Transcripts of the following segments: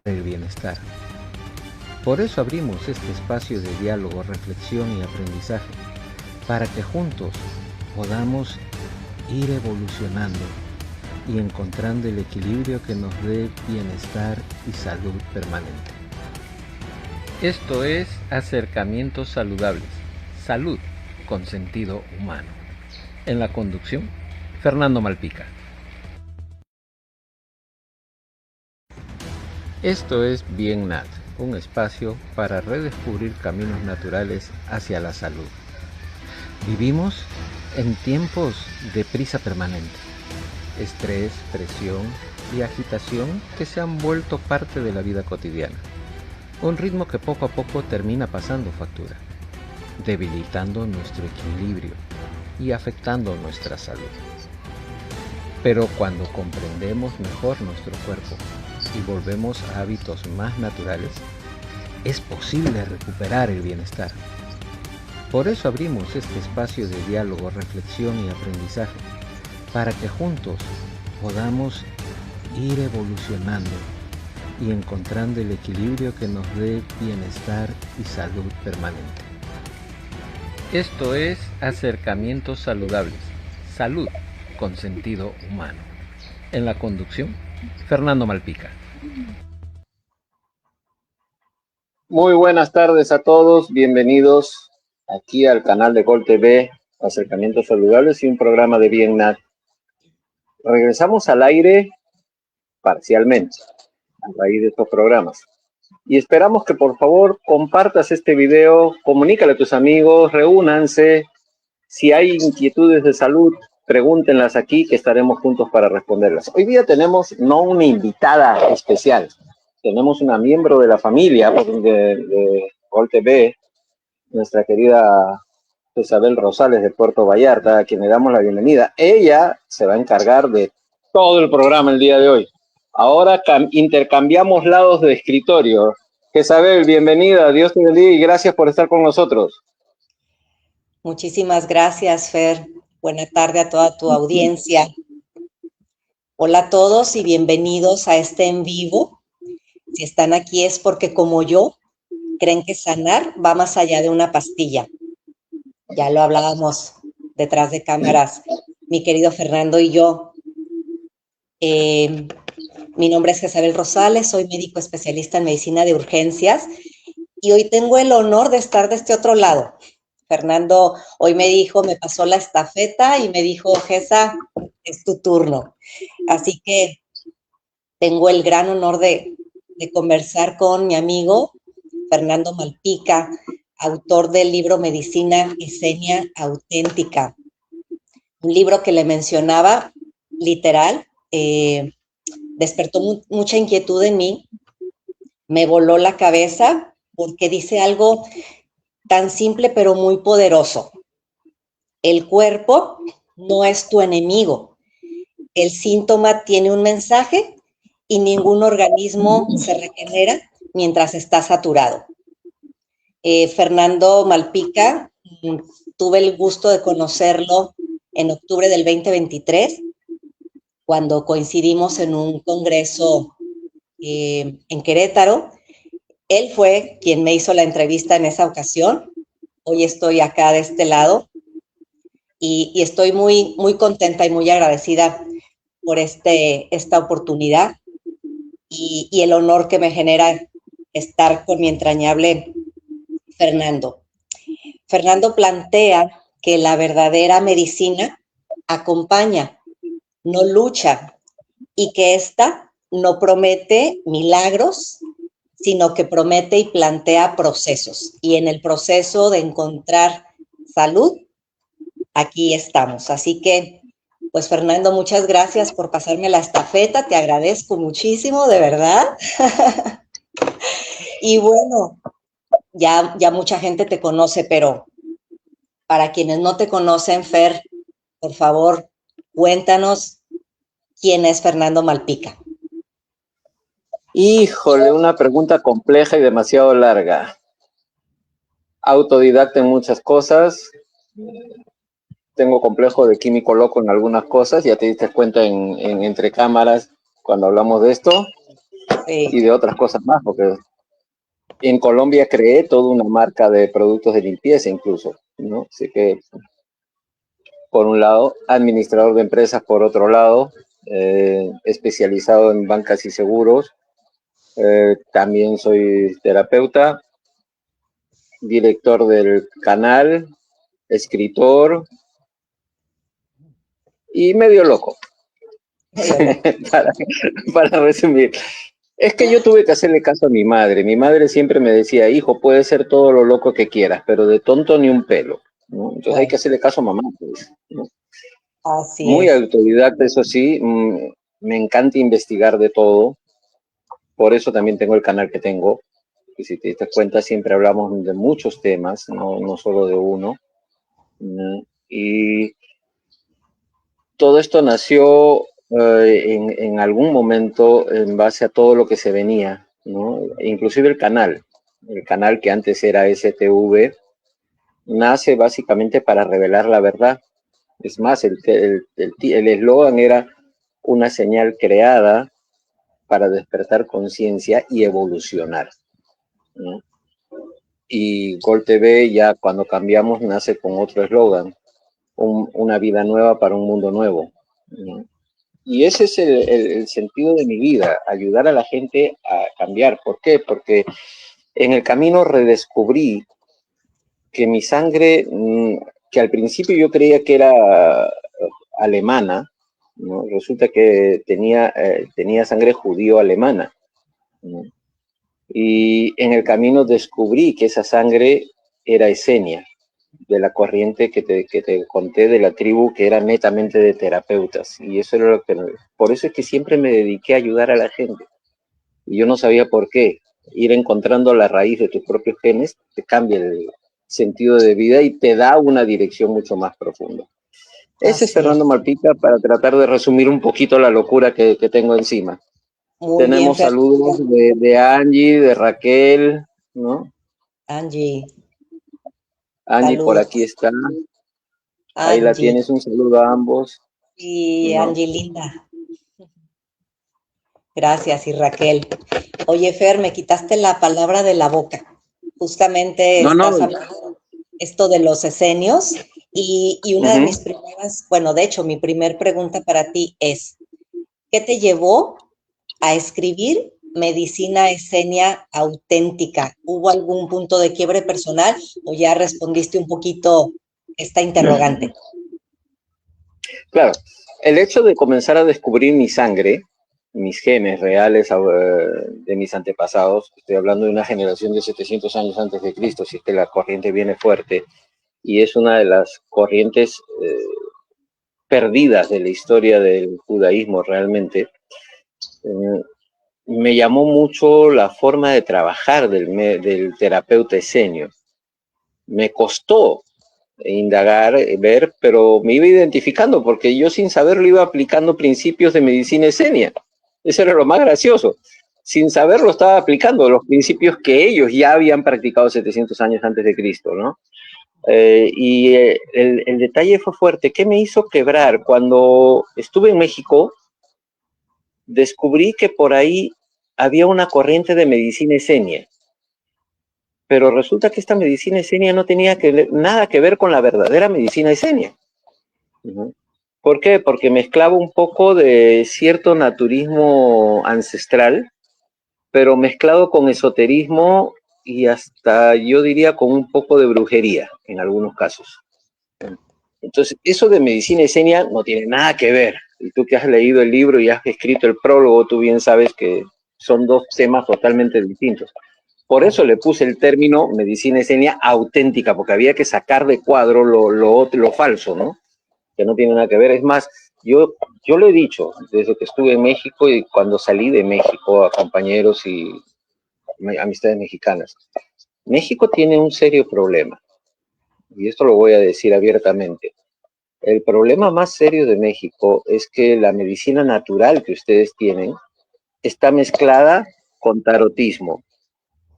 El bienestar. Por eso abrimos este espacio de diálogo, reflexión y aprendizaje, para que juntos podamos ir evolucionando y encontrando el equilibrio que nos dé bienestar y salud permanente. Esto es Acercamientos Saludables, salud con sentido humano. En la conducción, Fernando Malpica. Esto es BienNat, un espacio para redescubrir caminos naturales hacia la salud. Vivimos en tiempos de prisa permanente, estrés, presión y agitación que se han vuelto parte de la vida cotidiana. Un ritmo que poco a poco termina pasando factura, debilitando nuestro equilibrio y afectando nuestra salud. Pero cuando comprendemos mejor nuestro cuerpo y volvemos a hábitos más naturales, es posible recuperar el bienestar. Por eso abrimos este espacio de diálogo, reflexión y aprendizaje, para que juntos podamos ir evolucionando y encontrando el equilibrio que nos dé bienestar y salud permanente. Esto es Acercamientos Saludables, salud con sentido humano. En la conducción, Fernando Malpica. Muy buenas tardes a todos, bienvenidos aquí al canal de Gol TV, Acercamientos Saludables y un programa de BienNat. Regresamos al aire parcialmente a raíz de estos programas y esperamos que por favor compartas este video, comunícale a tus amigos, reúnanse. Si hay inquietudes de salud, pregúntenlas aquí que estaremos juntos para responderlas. Hoy día tenemos no una invitada especial, tenemos una miembro de la familia de Gol TV, nuestra querida Isabel Rosales de Puerto Vallarta, a quien le damos la bienvenida. Ella se va a encargar de todo el programa el día de hoy. Ahora intercambiamos lados de escritorio. Isabel, bienvenida, Dios te bendiga y gracias por estar con nosotros. Muchísimas gracias, Fer. Buena tarde a toda tu audiencia. Hola a todos y bienvenidos a este en vivo. Si están aquí es porque, como yo, creen que sanar va más allá de una pastilla. Ya lo hablábamos detrás de cámaras, mi querido Fernando y yo. Mi nombre es Isabel Rosales, soy médico especialista en medicina de urgencias y hoy tengo el honor de estar de este otro lado. Fernando hoy me pasó la estafeta y me dijo, Gesa, es tu turno. Así que tengo el gran honor de conversar con mi amigo Fernando Malpica, autor del libro Medicina Esenia Auténtica. Un libro que le mencionaba, literal, despertó mucha inquietud en mí, me voló la cabeza porque dice algo tan simple pero muy poderoso. El cuerpo no es tu enemigo. El síntoma tiene un mensaje y ningún organismo se regenera mientras está saturado. Fernando Malpica, tuve el gusto de conocerlo en octubre del 2023, cuando coincidimos en un congreso en Querétaro. Él fue quien me hizo la entrevista en esa ocasión. Hoy estoy acá de este lado y estoy muy, muy contenta y muy agradecida por esta oportunidad y el honor que me genera estar con mi entrañable Fernando. Fernando plantea que la verdadera medicina acompaña, no lucha, y que esta no promete milagros, sino que promete y plantea procesos. Y en el proceso de encontrar salud, aquí estamos. Así que Pues Fernando, muchas gracias por pasarme la estafeta, te agradezco muchísimo, de verdad. Y bueno, ya mucha gente te conoce, pero para quienes no te conocen, Fer, por favor, cuéntanos quién es Fernando Malpica. Híjole, una pregunta compleja y demasiado larga. Autodidacta en muchas cosas. Tengo complejo de químico loco en algunas cosas. Ya te diste cuenta en entre cámaras cuando hablamos de esto. Sí. Y de otras cosas más, porque en Colombia creé toda una marca de productos de limpieza incluso, ¿no? Así que, por un lado, administrador de empresas, por otro lado, especializado en bancas y seguros. También soy terapeuta, director del canal, escritor y medio loco. para resumir. Es que yo tuve que hacerle caso a mi madre. Mi madre siempre me decía, hijo, puedes ser todo lo loco que quieras, pero de tonto ni un pelo, ¿no? Entonces Bueno, hay que hacerle caso a mamá, pues, ¿no? así Muy es. autodidacta, eso sí. Me encanta investigar de todo. Por eso también tengo el canal que tengo. Y si te das cuenta, siempre hablamos de muchos temas, no solo de uno. Y todo esto nació en algún momento en base a todo lo que se venía, ¿no? Inclusive el canal que antes era STV, nace básicamente para revelar la verdad. Es más, el eslogan era una señal creada para despertar conciencia y evolucionar, ¿no? Y Gol TV ya cuando cambiamos nace con otro eslogan, una vida nueva para un mundo nuevo, ¿no? Y ese es el sentido de mi vida, ayudar a la gente a cambiar. ¿Por qué? Porque en el camino redescubrí que mi sangre, que al principio yo creía que era alemana, ¿no? Resulta que tenía sangre judío-alemana, ¿no? Y en el camino descubrí que esa sangre era esenia, de la corriente que te conté de la tribu que era netamente de terapeutas. Y eso era lo que... Por eso es que siempre me dediqué a ayudar a la gente. Y yo no sabía por qué. Ir encontrando la raíz de tus propios genes te cambia el sentido de vida y te da una dirección mucho más profunda. Ese es Así Fernando es. Malpica para tratar de resumir un poquito la locura que tengo encima. Muy bien, Tenemos saludos Fernando. de Angie, de Raquel, ¿no? Angie, Angie por aquí saludos. está. Ahí la Angie. tienes, un saludo a ambos, Y ¿no? Angie linda. Gracias, y Raquel. Oye, Fer, me quitaste la palabra de la boca. Justamente No, no. estás hablando esto de los esenios y una de mis primeras, bueno, de hecho, mi primer pregunta para ti es, ¿qué te llevó a escribir Medicina Esenia Auténtica? ¿Hubo algún punto de quiebre personal o ya respondiste un poquito esta interrogante? Claro, el hecho de comenzar a descubrir mi sangre, mis genes reales de mis antepasados, estoy hablando de una generación de 700 años antes de Cristo, si es que la corriente viene fuerte, y es una de las corrientes perdidas de la historia del judaísmo realmente. Me llamó mucho la forma de trabajar del terapeuta esenio. Me costó indagar, ver, pero me iba identificando porque yo sin saberlo iba aplicando principios de medicina esenia. Eso era lo más gracioso. Sin saberlo estaba aplicando los principios que ellos ya habían practicado 700 años antes de Cristo, ¿no? El detalle fue fuerte. ¿Qué me hizo quebrar? Cuando estuve en México, descubrí que por ahí había una corriente de medicina esenia. Pero resulta que esta medicina esenia no tenía nada que ver con la verdadera medicina esenia. ¿Por qué? Porque mezclaba un poco de cierto naturismo ancestral, pero mezclado con esoterismo y hasta yo diría con un poco de brujería en algunos casos. Entonces, eso de medicina esenia no tiene nada que ver. Y tú que has leído el libro y has escrito el prólogo, tú bien sabes que son dos temas totalmente distintos. Por eso le puse el término medicina esenia auténtica, porque había que sacar de cuadro lo falso, ¿no? Que no tiene nada que ver. Es más, Yo lo he dicho desde que estuve en México y cuando salí de México a compañeros y amistades mexicanas. México tiene un serio problema, y esto lo voy a decir abiertamente. El problema más serio de México es que la medicina natural que ustedes tienen está mezclada con tarotismo,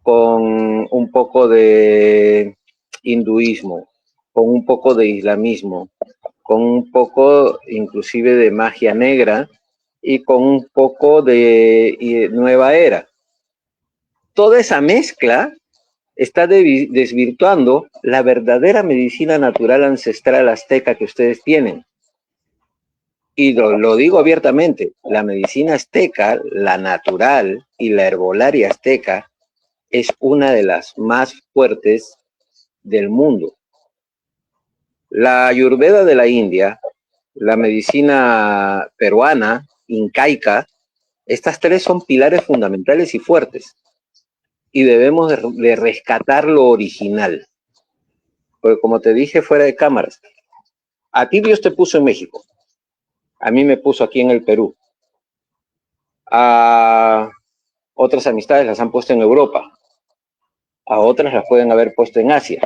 con un poco de hinduismo, con un poco de islamismo, con un poco inclusive de magia negra y con un poco de nueva era. Toda esa mezcla está desvirtuando la verdadera medicina natural ancestral azteca que ustedes tienen. Y lo digo abiertamente, la medicina azteca, la natural y la herbolaria azteca es una de las más fuertes del mundo. La ayurveda de la India, la medicina peruana, incaica, estas tres son pilares fundamentales y fuertes. Y debemos de rescatar lo original. Porque como te dije fuera de cámaras, a ti Dios te puso en México, a mí me puso aquí en el Perú, a otras amistades las han puesto en Europa, a otras las pueden haber puesto en Asia.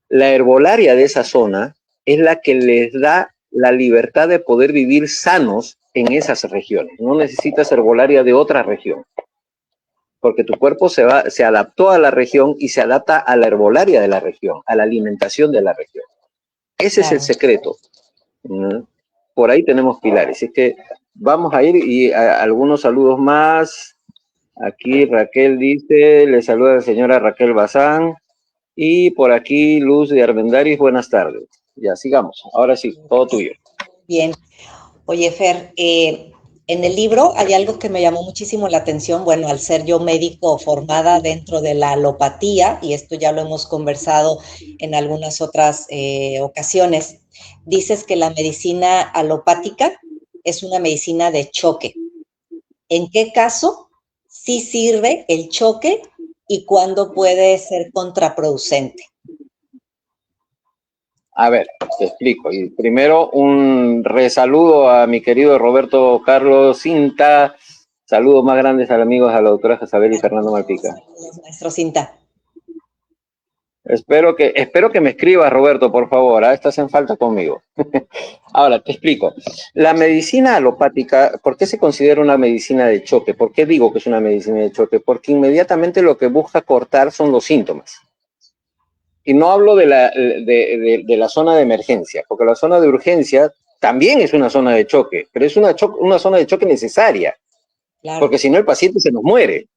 La herbolaria de esa zona es la que les da la libertad de poder vivir sanos en esas regiones. No necesitas herbolaria de otra región, porque tu cuerpo se adaptó a la región y se adapta a la herbolaria de la región, a la alimentación de la región. Ese es el secreto. Por ahí tenemos pilares. Es que vamos a ir y algunos saludos más. Aquí Raquel dice, le saluda la señora Raquel Bazán. Y por aquí Luz de Armendáriz, buenas tardes. Ya, sigamos. Ahora sí, todo tuyo. Bien. Oye, Fer, en el libro hay algo que me llamó muchísimo la atención. Bueno, al ser yo médico formada dentro de la alopatía, y esto ya lo hemos conversado en algunas otras ocasiones, dices que la medicina alopática es una medicina de choque. ¿En qué caso sí sirve el choque y cuándo puede ser contraproducente? A ver, te explico. Y primero un resaludo a mi querido Roberto Carlos Cinta. Saludos más grandes al amigos a la doctora Jezabel y Fernando Malpica. Saludos, maestro Cinta. Espero que me escribas, Roberto, por favor. Estás en falta conmigo. Ahora, te explico. La medicina alopática, ¿por qué se considera una medicina de choque? ¿Por qué digo que es una medicina de choque? Porque inmediatamente lo que busca cortar son los síntomas. Y no hablo de la zona de emergencia, porque la zona de urgencia también es una zona de choque, pero es una zona de choque necesaria, claro. Porque si no el paciente se nos muere.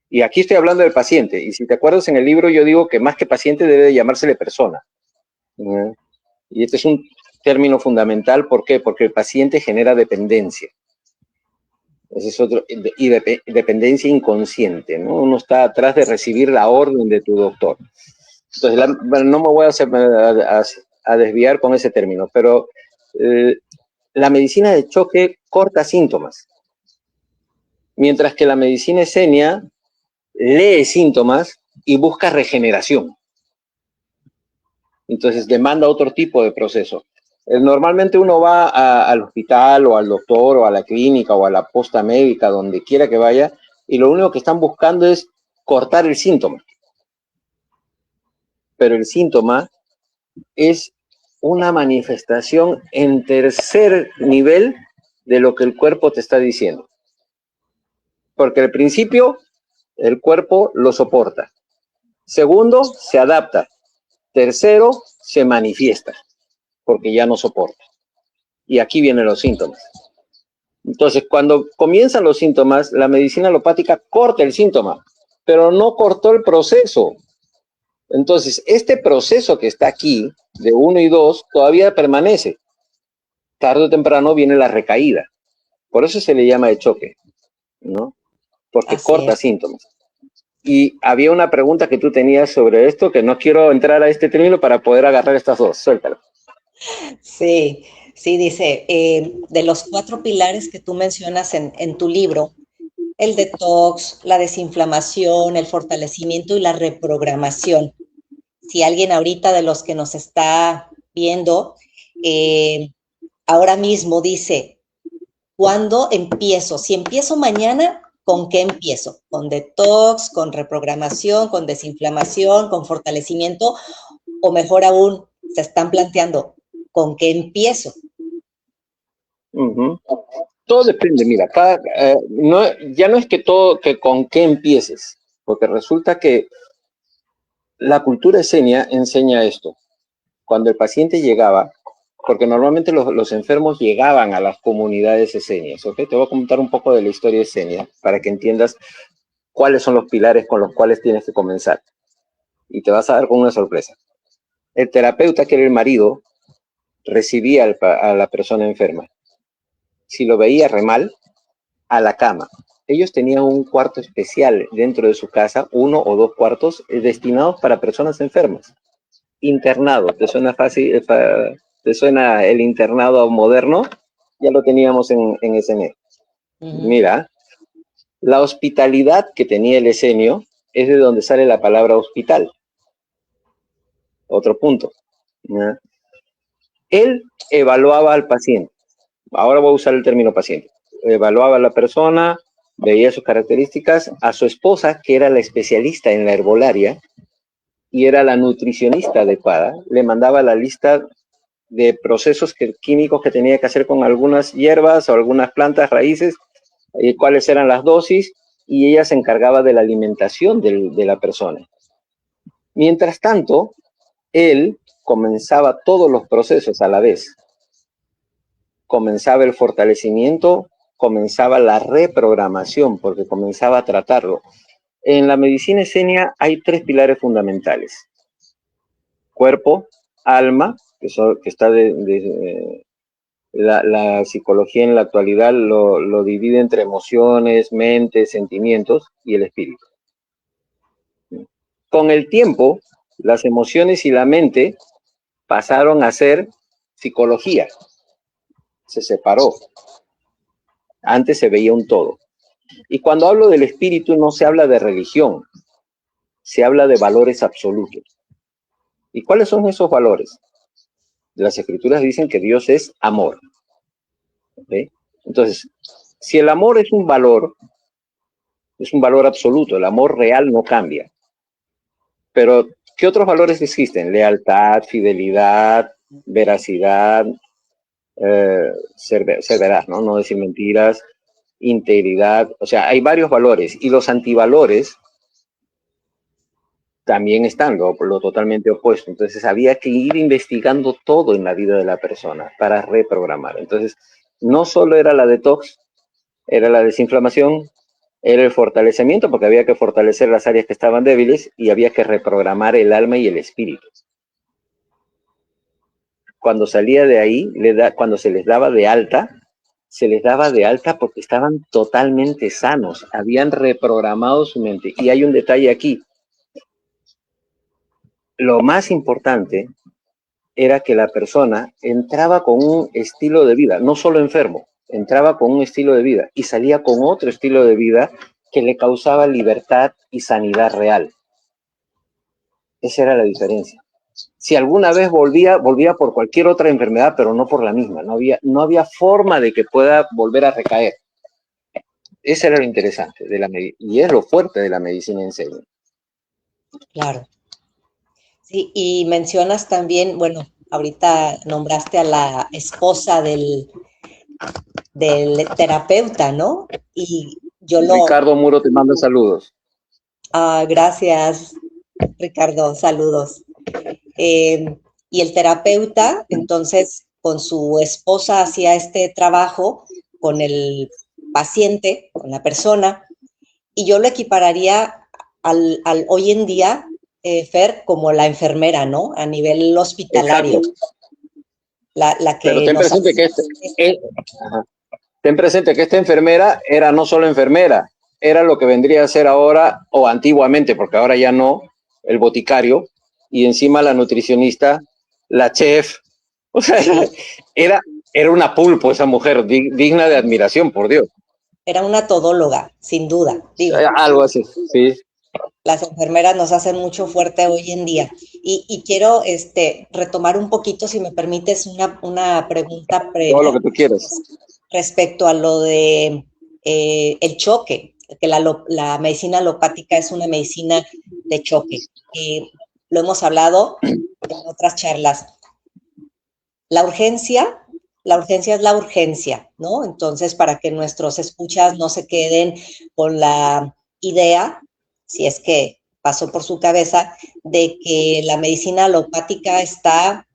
Y aquí estoy hablando del paciente, y si te acuerdas en el libro yo digo que más que paciente debe de llamársele persona. Y este es un término fundamental, ¿por qué? Porque el paciente genera dependencia. Ese es otro, y dependencia inconsciente, ¿no? Uno está atrás de recibir la orden de tu doctor. Entonces, no me voy a desviar con ese término, pero la medicina de choque corta síntomas, mientras que la medicina esenia lee síntomas y busca regeneración. Entonces, demanda otro tipo de proceso. Normalmente uno va al hospital o al doctor o a la clínica o a la posta médica, donde quiera que vaya, y lo único que están buscando es cortar el síntoma. Pero el síntoma es una manifestación en tercer nivel de lo que el cuerpo te está diciendo. Porque al principio el cuerpo lo soporta. Segundo, se adapta. Tercero, se manifiesta, porque ya no soporta. Y aquí vienen los síntomas. Entonces, cuando comienzan los síntomas, la medicina alopática corta el síntoma, pero no cortó el proceso. Entonces, este proceso que está aquí, de 1 y 2, todavía permanece. Tarde o temprano viene la recaída. Por eso se le llama de choque, ¿no? Porque corta síntomas. Y había una pregunta que tú tenías sobre esto, que no quiero entrar a este término para poder agarrar estas dos. Suéltalo. Sí, dice, de los 4 pilares que tú mencionas en tu libro, el detox, la desinflamación, el fortalecimiento y la reprogramación. Si alguien ahorita de los que nos está viendo ahora mismo dice, ¿cuándo empiezo? Si empiezo mañana, ¿con qué empiezo? ¿Con detox, con reprogramación, con desinflamación, con fortalecimiento? O mejor aún, se están planteando, ¿con qué empiezo? Todo depende, mira, ya no es que todo, que con qué empieces, porque resulta que la cultura esenia enseña esto. Cuando el paciente llegaba, porque normalmente los enfermos llegaban a las comunidades esenias, ¿ok? Te voy a contar un poco de la historia esenia para que entiendas cuáles son los pilares con los cuales tienes que comenzar. Y te vas a dar con una sorpresa. El terapeuta, que era el marido, recibía a la persona enferma. Si lo veía re mal, a la cama. Ellos tenían un cuarto especial dentro de su casa, 1 o 2 cuartos destinados para personas enfermas. Internado, ¿te suena fácil? ¿Te suena el internado moderno? Ya lo teníamos en SN. Mira, la hospitalidad que tenía el esenio es de donde sale la palabra hospital. Otro punto. ¿Ya? Él evaluaba al paciente. Ahora voy a usar el término paciente. Evaluaba a la persona, veía sus características. A su esposa, que era la especialista en la herbolaria y era la nutricionista adecuada, le mandaba la lista de procesos químicos que tenía que hacer con algunas hierbas o algunas plantas, raíces, cuáles eran las dosis, y ella se encargaba de la alimentación de la persona. Mientras tanto, él comenzaba todos los procesos a la vez. Comenzaba el fortalecimiento, comenzaba la reprogramación, porque comenzaba a tratarlo. En la medicina esenia hay 3 pilares fundamentales: cuerpo, alma, que está la psicología en la actualidad lo divide entre emociones, mente, sentimientos y el espíritu. Con el tiempo, las emociones y la mente pasaron a ser psicología. Se separó. Antes se veía un todo. Y cuando hablo del espíritu no se habla de religión, se habla de valores absolutos. ¿Y cuáles son esos valores? Las escrituras dicen que Dios es amor. ¿Okay? Entonces, si el amor es un valor absoluto, el amor real no cambia. Pero, ¿qué otros valores existen? Lealtad, fidelidad, veracidad, ser veraz, ¿no? No decir mentiras, integridad. O sea, hay varios valores. Y los antivalores también están, lo totalmente opuesto. Entonces, había que ir investigando todo en la vida de la persona para reprogramar. Entonces, no solo era la detox, era la desinflamación, era el fortalecimiento, porque había que fortalecer las áreas que estaban débiles y había que reprogramar el alma y el espíritu. Cuando salía de ahí, cuando se les daba de alta, se les daba de alta porque estaban totalmente sanos, habían reprogramado su mente. Y hay un detalle aquí. Lo más importante era que la persona entraba con un estilo de vida, no solo enfermo, entraba con un estilo de vida y salía con otro estilo de vida que le causaba libertad y sanidad real. Esa era la diferencia. Si alguna vez volvía por cualquier otra enfermedad, pero no por la misma. No había forma de que pueda volver a recaer. Eso era lo interesante y es lo fuerte de la medicina en serio. Claro. Sí, y mencionas también, bueno, ahorita nombraste a la esposa del terapeuta, ¿no? Y yo Ricardo Muro te manda saludos. Gracias, Ricardo, saludos. Y el terapeuta, entonces, con su esposa hacía este trabajo con el paciente, con la persona, y yo lo equipararía al hoy en día, Fer, como la enfermera, ¿no? A nivel hospitalario. La que pero ten presente que esta enfermera era no solo enfermera, era lo que vendría a ser ahora, o antiguamente, porque ahora ya no, el boticario, y encima la nutricionista, la chef. O sea, era una pulpo esa mujer, digna de admiración, por Dios. Era una todóloga, sin duda. Digo. Algo así, sí. Las enfermeras nos hacen mucho fuerte hoy en día. Y quiero retomar un poquito, si me permites, una pregunta Todo lo previa que tú quieras. respecto a lo de el choque, que la medicina alopática es una medicina de choque. Lo hemos hablado en otras charlas. La urgencia es la urgencia, ¿no? Entonces, para que nuestros escuchas no se queden con la idea, si es que pasó por su cabeza, de que la medicina alopática está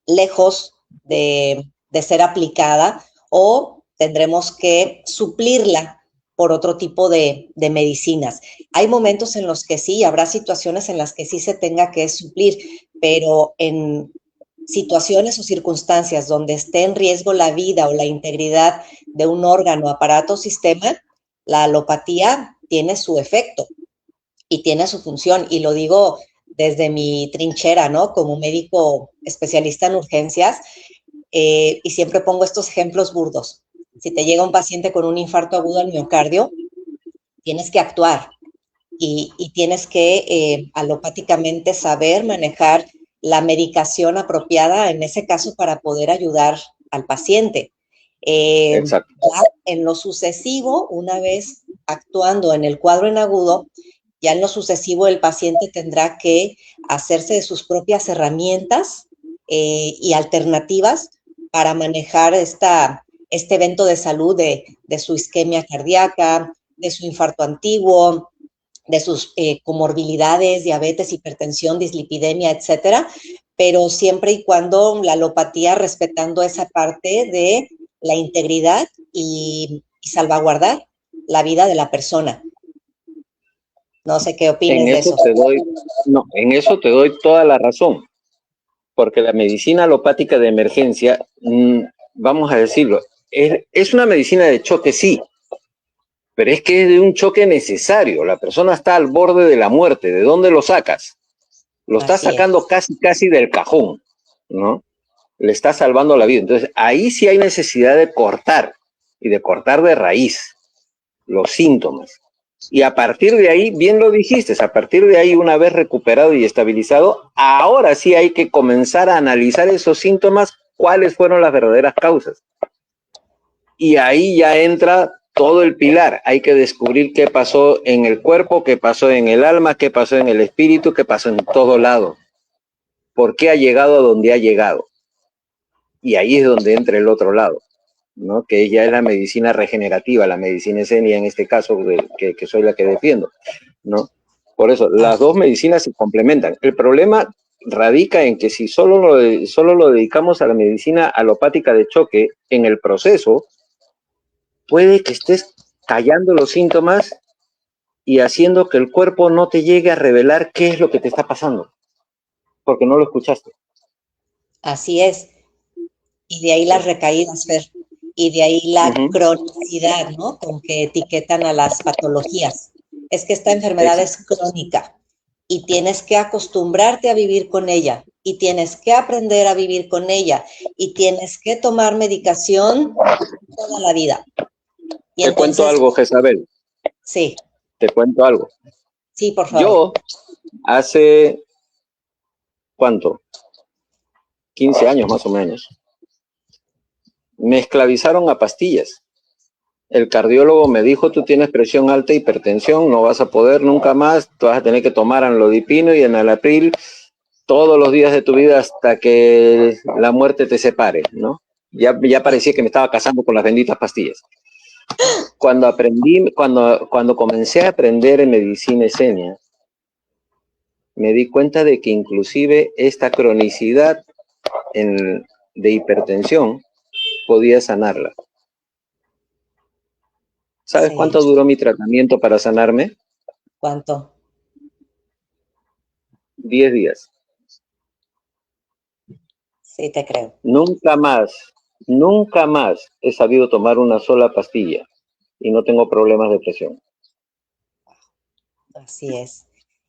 lejos de ser aplicada o tendremos que suplirla por otro tipo de medicinas. Hay momentos en los que sí, habrá situaciones en las que sí se tenga que suplir, pero en situaciones o circunstancias donde esté en riesgo la vida o la integridad de un órgano, aparato o sistema, la alopatía tiene su efecto y tiene su función. Y lo digo desde mi trinchera, ¿no? Como médico especialista en urgencias, y siempre pongo estos ejemplos burdos. Si te llega un paciente con un infarto agudo al miocardio, tienes que actuar y tienes que alopáticamente saber manejar la medicación apropiada en ese caso para poder ayudar al paciente. Exacto. En lo sucesivo, una vez actuando en el cuadro en agudo, ya en lo sucesivo el paciente tendrá que hacerse de sus propias herramientas y alternativas para manejar este evento de salud de su isquemia cardíaca, de su infarto antiguo, de sus comorbilidades, diabetes, hipertensión, dislipidemia, etcétera, pero siempre y cuando la alopatía respetando esa parte de la integridad y salvaguardar la vida de la persona. No sé qué opines de eso. En eso te doy toda la razón, porque la medicina alopática de emergencia, vamos a decirlo, es una medicina de choque, sí, pero es que es de un choque necesario. La persona está al borde de la muerte. ¿De dónde lo sacas? Lo estás sacando casi del cajón, ¿no? Le está salvando la vida. Entonces, ahí sí hay necesidad de cortar, y de cortar de raíz los síntomas. Y a partir de ahí, bien lo dijiste, a partir de ahí, una vez recuperado y estabilizado, ahora sí hay que comenzar a analizar esos síntomas, cuáles fueron las verdaderas causas. Y ahí ya entra todo el pilar. Hay que descubrir qué pasó en el cuerpo, qué pasó en el alma, qué pasó en el espíritu, qué pasó en todo lado. ¿Por qué ha llegado a donde ha llegado? Y ahí es donde entra el otro lado, ¿no? Que ya es la medicina regenerativa, la medicina esenia en este caso, que soy la que defiendo, ¿no? Por eso, las dos medicinas se complementan. El problema radica en que si solo lo dedicamos a la medicina alopática de choque, en el proceso, puede que estés callando los síntomas y haciendo que el cuerpo no te llegue a revelar qué es lo que te está pasando, porque no lo escuchaste. Así es. Y de ahí las recaídas, Fer. Y de ahí la cronicidad, ¿no? Con que etiquetan a las patologías. Es que esta enfermedad es crónica y tienes que acostumbrarte a vivir con ella y tienes que aprender a vivir con ella y tienes que tomar medicación toda la vida. Y te cuento algo, Jezabel. Sí. Te cuento algo. Sí, por favor. Yo hace, ¿cuánto? 15 años más o menos. Me esclavizaron a pastillas. El cardiólogo me dijo, tú tienes presión alta, hipertensión, no vas a poder nunca más, tú vas a tener que tomar amlodipino y enalapril todos los días de tu vida hasta que la muerte te separe, ¿no? Ya parecía que me estaba casando con las benditas pastillas. Cuando comencé a aprender en medicina esenia, me di cuenta de que inclusive esta cronicidad de hipertensión podía sanarla. ¿Sabes cuánto duró mi tratamiento para sanarme? ¿Cuánto? 10 días. Sí, te creo. Nunca más he sabido tomar una sola pastilla y no tengo problemas de presión. Así es.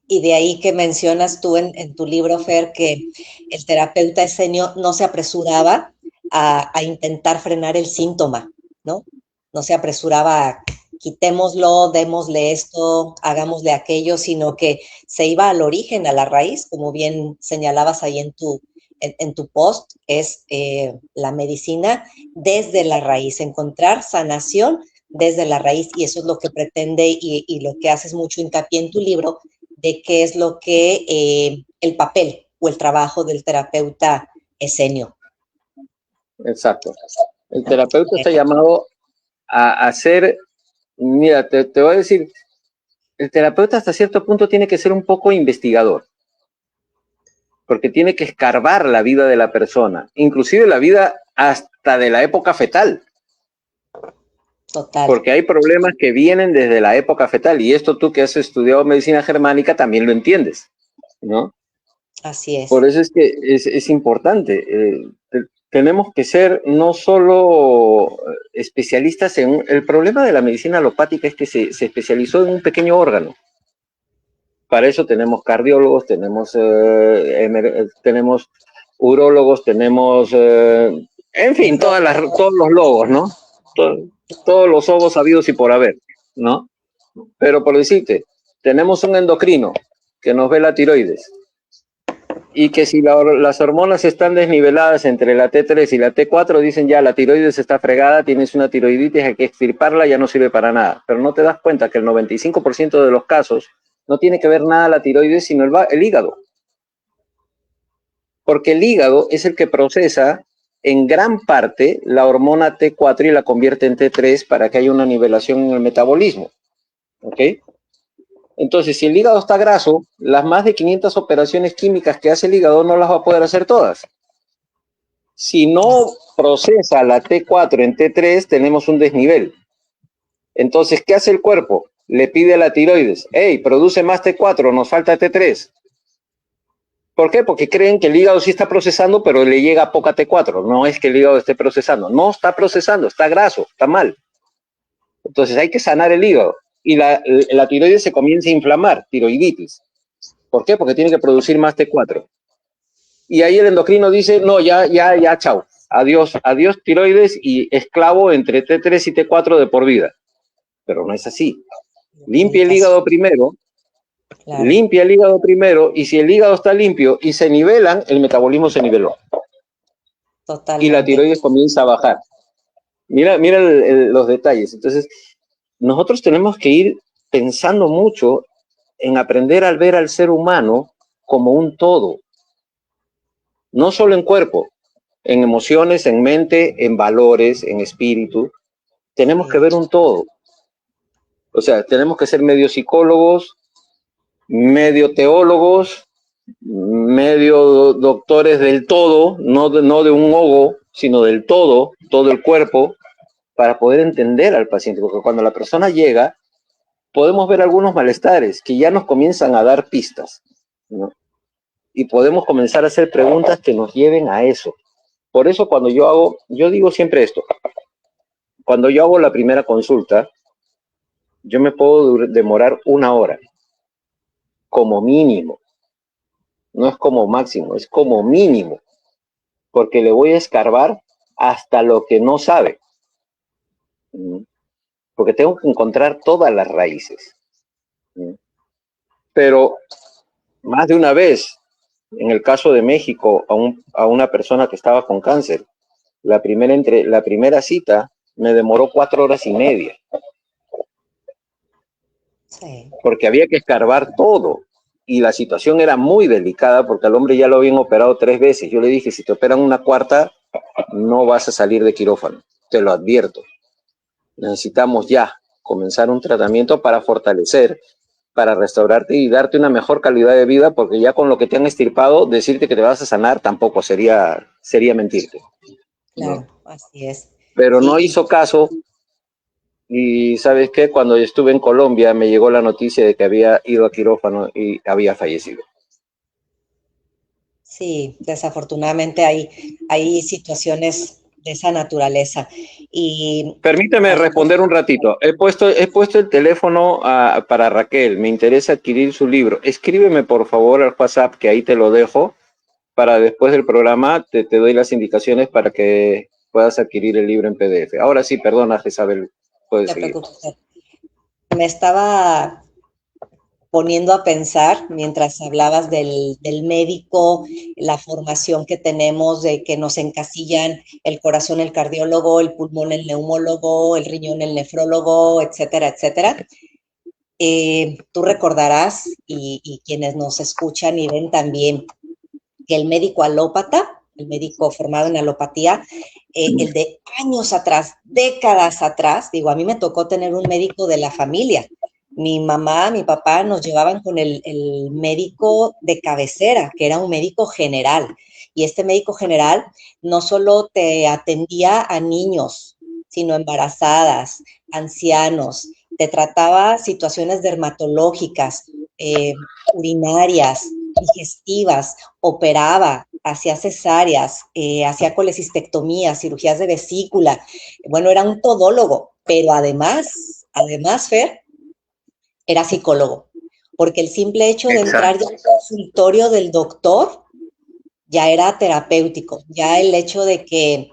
Y de ahí que mencionas tú en tu libro, Fer, que el terapeuta esenio no se apresuraba a intentar frenar el síntoma, ¿no? No se apresuraba quitémoslo, démosle esto, hagámosle aquello, sino que se iba al origen, a la raíz, como bien señalabas ahí en tu post, es la medicina desde la raíz, encontrar sanación desde la raíz, y eso es lo que pretende y lo que haces mucho hincapié en tu libro, de qué es lo que el papel o el trabajo del terapeuta esenio. Exacto. El terapeuta está llamado a hacer, mira, te voy a decir, el terapeuta hasta cierto punto tiene que ser un poco investigador, porque tiene que escarbar la vida de la persona, inclusive la vida hasta de la época fetal. Total. Porque hay problemas que vienen desde la época fetal, y esto tú que has estudiado medicina germánica también lo entiendes, ¿no? Así es. Por eso es que es importante. Tenemos que ser no solo especialistas en... El problema de la medicina alopática es que se especializó en un pequeño órgano. Para eso tenemos cardiólogos, tenemos urólogos, tenemos... en fin, todos los logos, ¿no? Todos los ojos sabidos y por haber, ¿no? Pero por decirte, tenemos un endocrino que nos ve la tiroides, y que si las hormonas están desniveladas entre la T3 y la T4, dicen ya la tiroides está fregada, tienes una tiroiditis, hay que extirparla, ya no sirve para nada. Pero no te das cuenta que el 95% de los casos no tiene que ver nada la tiroides, sino el hígado. Porque el hígado es el que procesa en gran parte la hormona T4 y la convierte en T3 para que haya una nivelación en el metabolismo. ¿Ok? Entonces, si el hígado está graso, las más de 500 operaciones químicas que hace el hígado no las va a poder hacer todas. Si no procesa la T4 en T3, tenemos un desnivel. Entonces, ¿qué hace el cuerpo? Le pide a la tiroides, hey, produce más T4, nos falta T3. ¿Por qué? Porque creen que el hígado sí está procesando, pero le llega poca T4. No es que el hígado esté procesando. No está procesando, está graso, está mal. Entonces hay que sanar el hígado. Y la tiroides se comienza a inflamar, tiroiditis. ¿Por qué? Porque tiene que producir más T4. Y ahí el endocrino dice, no, ya, chao. Adiós tiroides, y esclavo entre T3 y T4 de por vida. Pero no es así. Limpia el hígado primero. Claro. Limpia el hígado primero, y si el hígado está limpio y se nivelan, el metabolismo se niveló. Totalmente. Y la tiroides comienza a bajar. Mira los detalles. Entonces, nosotros tenemos que ir pensando mucho en aprender a ver al ser humano como un todo. No solo en cuerpo, en emociones, en mente, en valores, en espíritu. Tenemos que ver un todo. O sea, tenemos que ser medio psicólogos, medio teólogos, medio doctores del todo, no de un ogo, sino del todo el cuerpo, para poder entender al paciente. Porque cuando la persona llega, podemos ver algunos malestares que ya nos comienzan a dar pistas, ¿no? Y podemos comenzar a hacer preguntas que nos lleven a eso. Por eso cuando yo digo siempre esto, cuando yo hago la primera consulta, yo me puedo demorar 1 hora, como mínimo. No es como máximo, es como mínimo, porque le voy a escarbar hasta lo que no sabe, porque tengo que encontrar todas las raíces. Pero más de una vez, en el caso de México, a una persona que estaba con cáncer, la primera cita me demoró 4 horas y media. Sí. Porque había que escarbar todo. Y la situación era muy delicada porque al hombre ya lo habían operado 3 veces. Yo le dije, si te operan una cuarta, no vas a salir de quirófano. Te lo advierto. Necesitamos ya comenzar un tratamiento para fortalecer, para restaurarte y darte una mejor calidad de vida, porque ya con lo que te han extirpado, decirte que te vas a sanar tampoco sería mentirte. Claro, ¿no? Así es. Pero sí, no hizo caso. Y ¿sabes qué? Cuando estuve en Colombia me llegó la noticia de que había ido a quirófano y había fallecido. Sí, desafortunadamente hay situaciones de esa naturaleza. Y permíteme responder un ratito. He puesto el teléfono para Raquel. Me interesa adquirir su libro. Escríbeme por favor al WhatsApp, que ahí te lo dejo, para después del programa te doy las indicaciones para que puedas adquirir el libro en PDF. Ahora sí, perdona, Isabel. No te preocupes. me estaba poniendo a pensar mientras hablabas del médico, la formación que tenemos de que nos encasillan el corazón el cardiólogo, el pulmón el neumólogo, el riñón el nefrólogo, etcétera, etcétera. Tú recordarás, y quienes nos escuchan y ven también, que el médico alópata, el médico formado en alopatía, el de años atrás, décadas atrás, digo, a mí me tocó tener un médico de la familia. Mi mamá, mi papá nos llevaban con el médico de cabecera, que era un médico general. Y este médico general no solo te atendía a niños, sino embarazadas, ancianos, te trataba situaciones dermatológicas, urinarias, digestivas, operaba, hacía cesáreas, hacía colecistectomías, cirugías de vesícula. Bueno, era un todólogo, pero además, Fer, era psicólogo, porque el simple hecho de entrar ya al consultorio del doctor ya era terapéutico, ya el hecho de que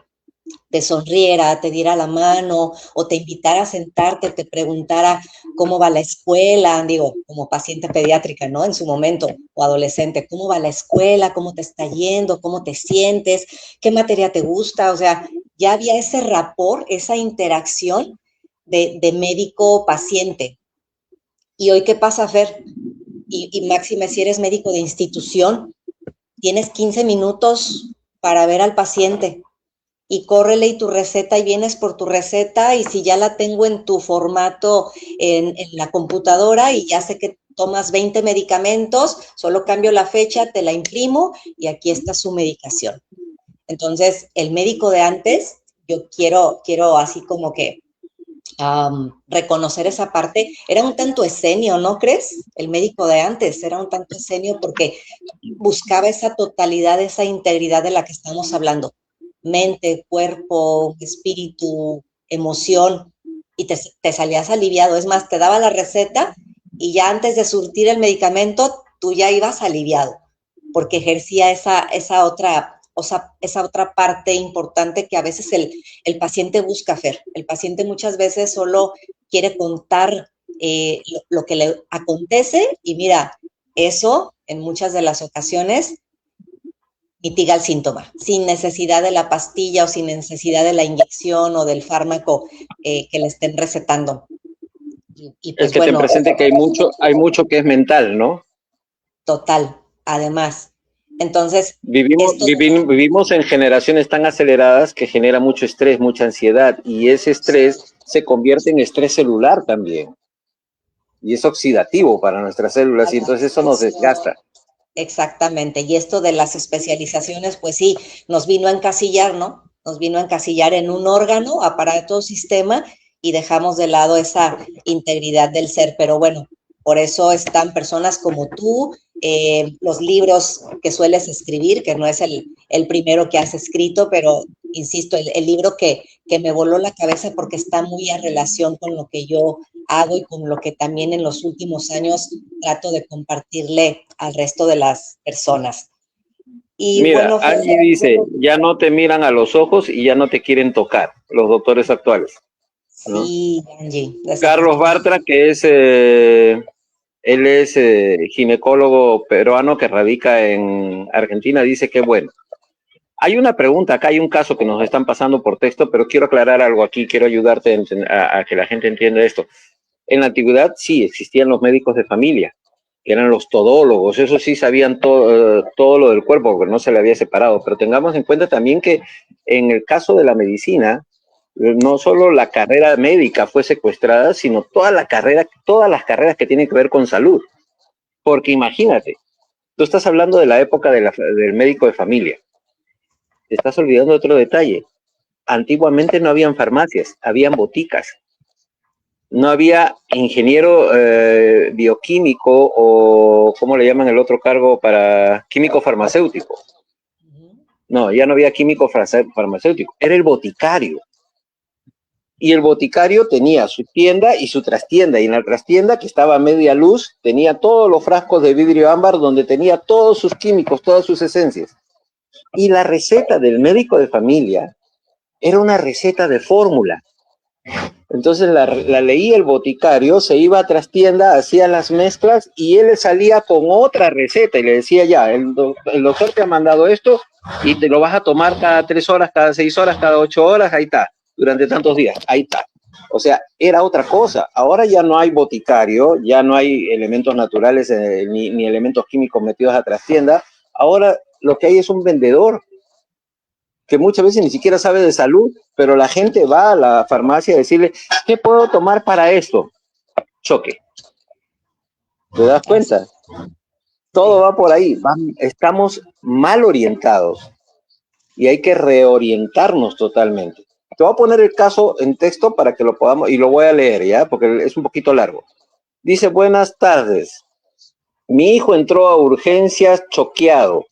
te sonriera, te diera la mano o te invitara a sentarte, te preguntara cómo va la escuela, digo, como paciente pediátrica, ¿no? En su momento, o adolescente, cómo va la escuela, cómo te está yendo, cómo te sientes, qué materia te gusta, o sea, ya había ese rapport, esa interacción de médico-paciente. ¿Y hoy qué pasa, Fer? Y máxime, si eres médico de institución, tienes 15 minutos para ver al paciente y córrele y tu receta y vienes por tu receta y si ya la tengo en tu formato en la computadora y ya sé que tomas 20 medicamentos, solo cambio la fecha, te la imprimo y aquí está su medicación. Entonces, el médico de antes, yo quiero así como que reconocer esa parte, era un tanto escenio, ¿no crees? El médico de antes era un tanto escenio porque buscaba esa totalidad, esa integridad de la que estamos hablando. Mente, cuerpo, espíritu, emoción, y te salías aliviado. Es más, te daba la receta y ya antes de surtir el medicamento, tú ya ibas aliviado, porque ejercía esa otra parte importante que a veces el paciente busca, Fer. El paciente muchas veces solo quiere contar lo que le acontece y mira, eso en muchas de las ocasiones mitiga el síntoma, sin necesidad de la pastilla o sin necesidad de la inyección o del fármaco que le estén recetando. Y pues, es que bueno, ten presente que hay mucho que es mental, ¿no? Total, además. Entonces, vivimos en generaciones tan aceleradas que genera mucho estrés, mucha ansiedad, y ese estrés se convierte en estrés celular también. Y es oxidativo para nuestras células, y entonces eso nos desgasta. Exactamente, y esto de las especializaciones, pues sí, nos vino a encasillar, ¿no? Nos vino a encasillar en un órgano, aparato, sistema, y dejamos de lado esa integridad del ser. Pero bueno, por eso están personas como tú, los libros que sueles escribir, que no es el primero que has escrito, pero insisto, el libro que me voló la cabeza porque está muy en relación con lo que yo hago y con lo que también en los últimos años trato de compartirle al resto de las personas. Y mira, bueno, Angie dice, ya no te miran a los ojos y ya no te quieren tocar, los doctores actuales. ¿no? Sí, Angie. Carlos Bartra, que es, él es ginecólogo peruano que radica en Argentina, dice que bueno. Hay una pregunta, acá hay un caso que nos están pasando por texto, pero quiero aclarar algo aquí, quiero ayudarte a que la gente entienda esto. En la antigüedad sí existían los médicos de familia, que eran los todólogos, eso sí sabían todo lo del cuerpo, porque no se le había separado, pero tengamos en cuenta también que en el caso de la medicina, no solo la carrera médica fue secuestrada, sino todas las carreras que tienen que ver con salud. Porque imagínate, tú estás hablando de la época del médico de familia. Te estás olvidando de otro detalle. Antiguamente no habían farmacias, habían boticas. No había ingeniero bioquímico o, ¿cómo le llaman el otro cargo para químico farmacéutico? No, ya no había químico farmacéutico, era el boticario. Y el boticario tenía su tienda y su trastienda, y en la trastienda, que estaba a media luz, tenía todos los frascos de vidrio ámbar donde tenía todos sus químicos, todas sus esencias. Y la receta del médico de familia era una receta de fórmula. Entonces la leía el boticario, se iba a trastienda, hacía las mezclas y él salía con otra receta y le decía ya, el doctor te ha mandado esto y te lo vas a tomar cada 3 horas, cada 6 horas, cada 8 horas, ahí está, durante tantos días, ahí está. O sea, era otra cosa. Ahora ya no hay boticario, ya no hay elementos naturales ni elementos químicos metidos a trastienda. Ahora lo que hay es un vendedor que muchas veces ni siquiera sabe de salud, pero la gente va a la farmacia a decirle, ¿qué puedo tomar para esto? Choque. ¿Te das cuenta? Todo va por ahí. Estamos mal orientados y hay que reorientarnos totalmente. Te voy a poner el caso en texto para que lo podamos, y lo voy a leer, ¿ya? Porque es un poquito largo. Dice, buenas tardes. Mi hijo entró a urgencias choqueado.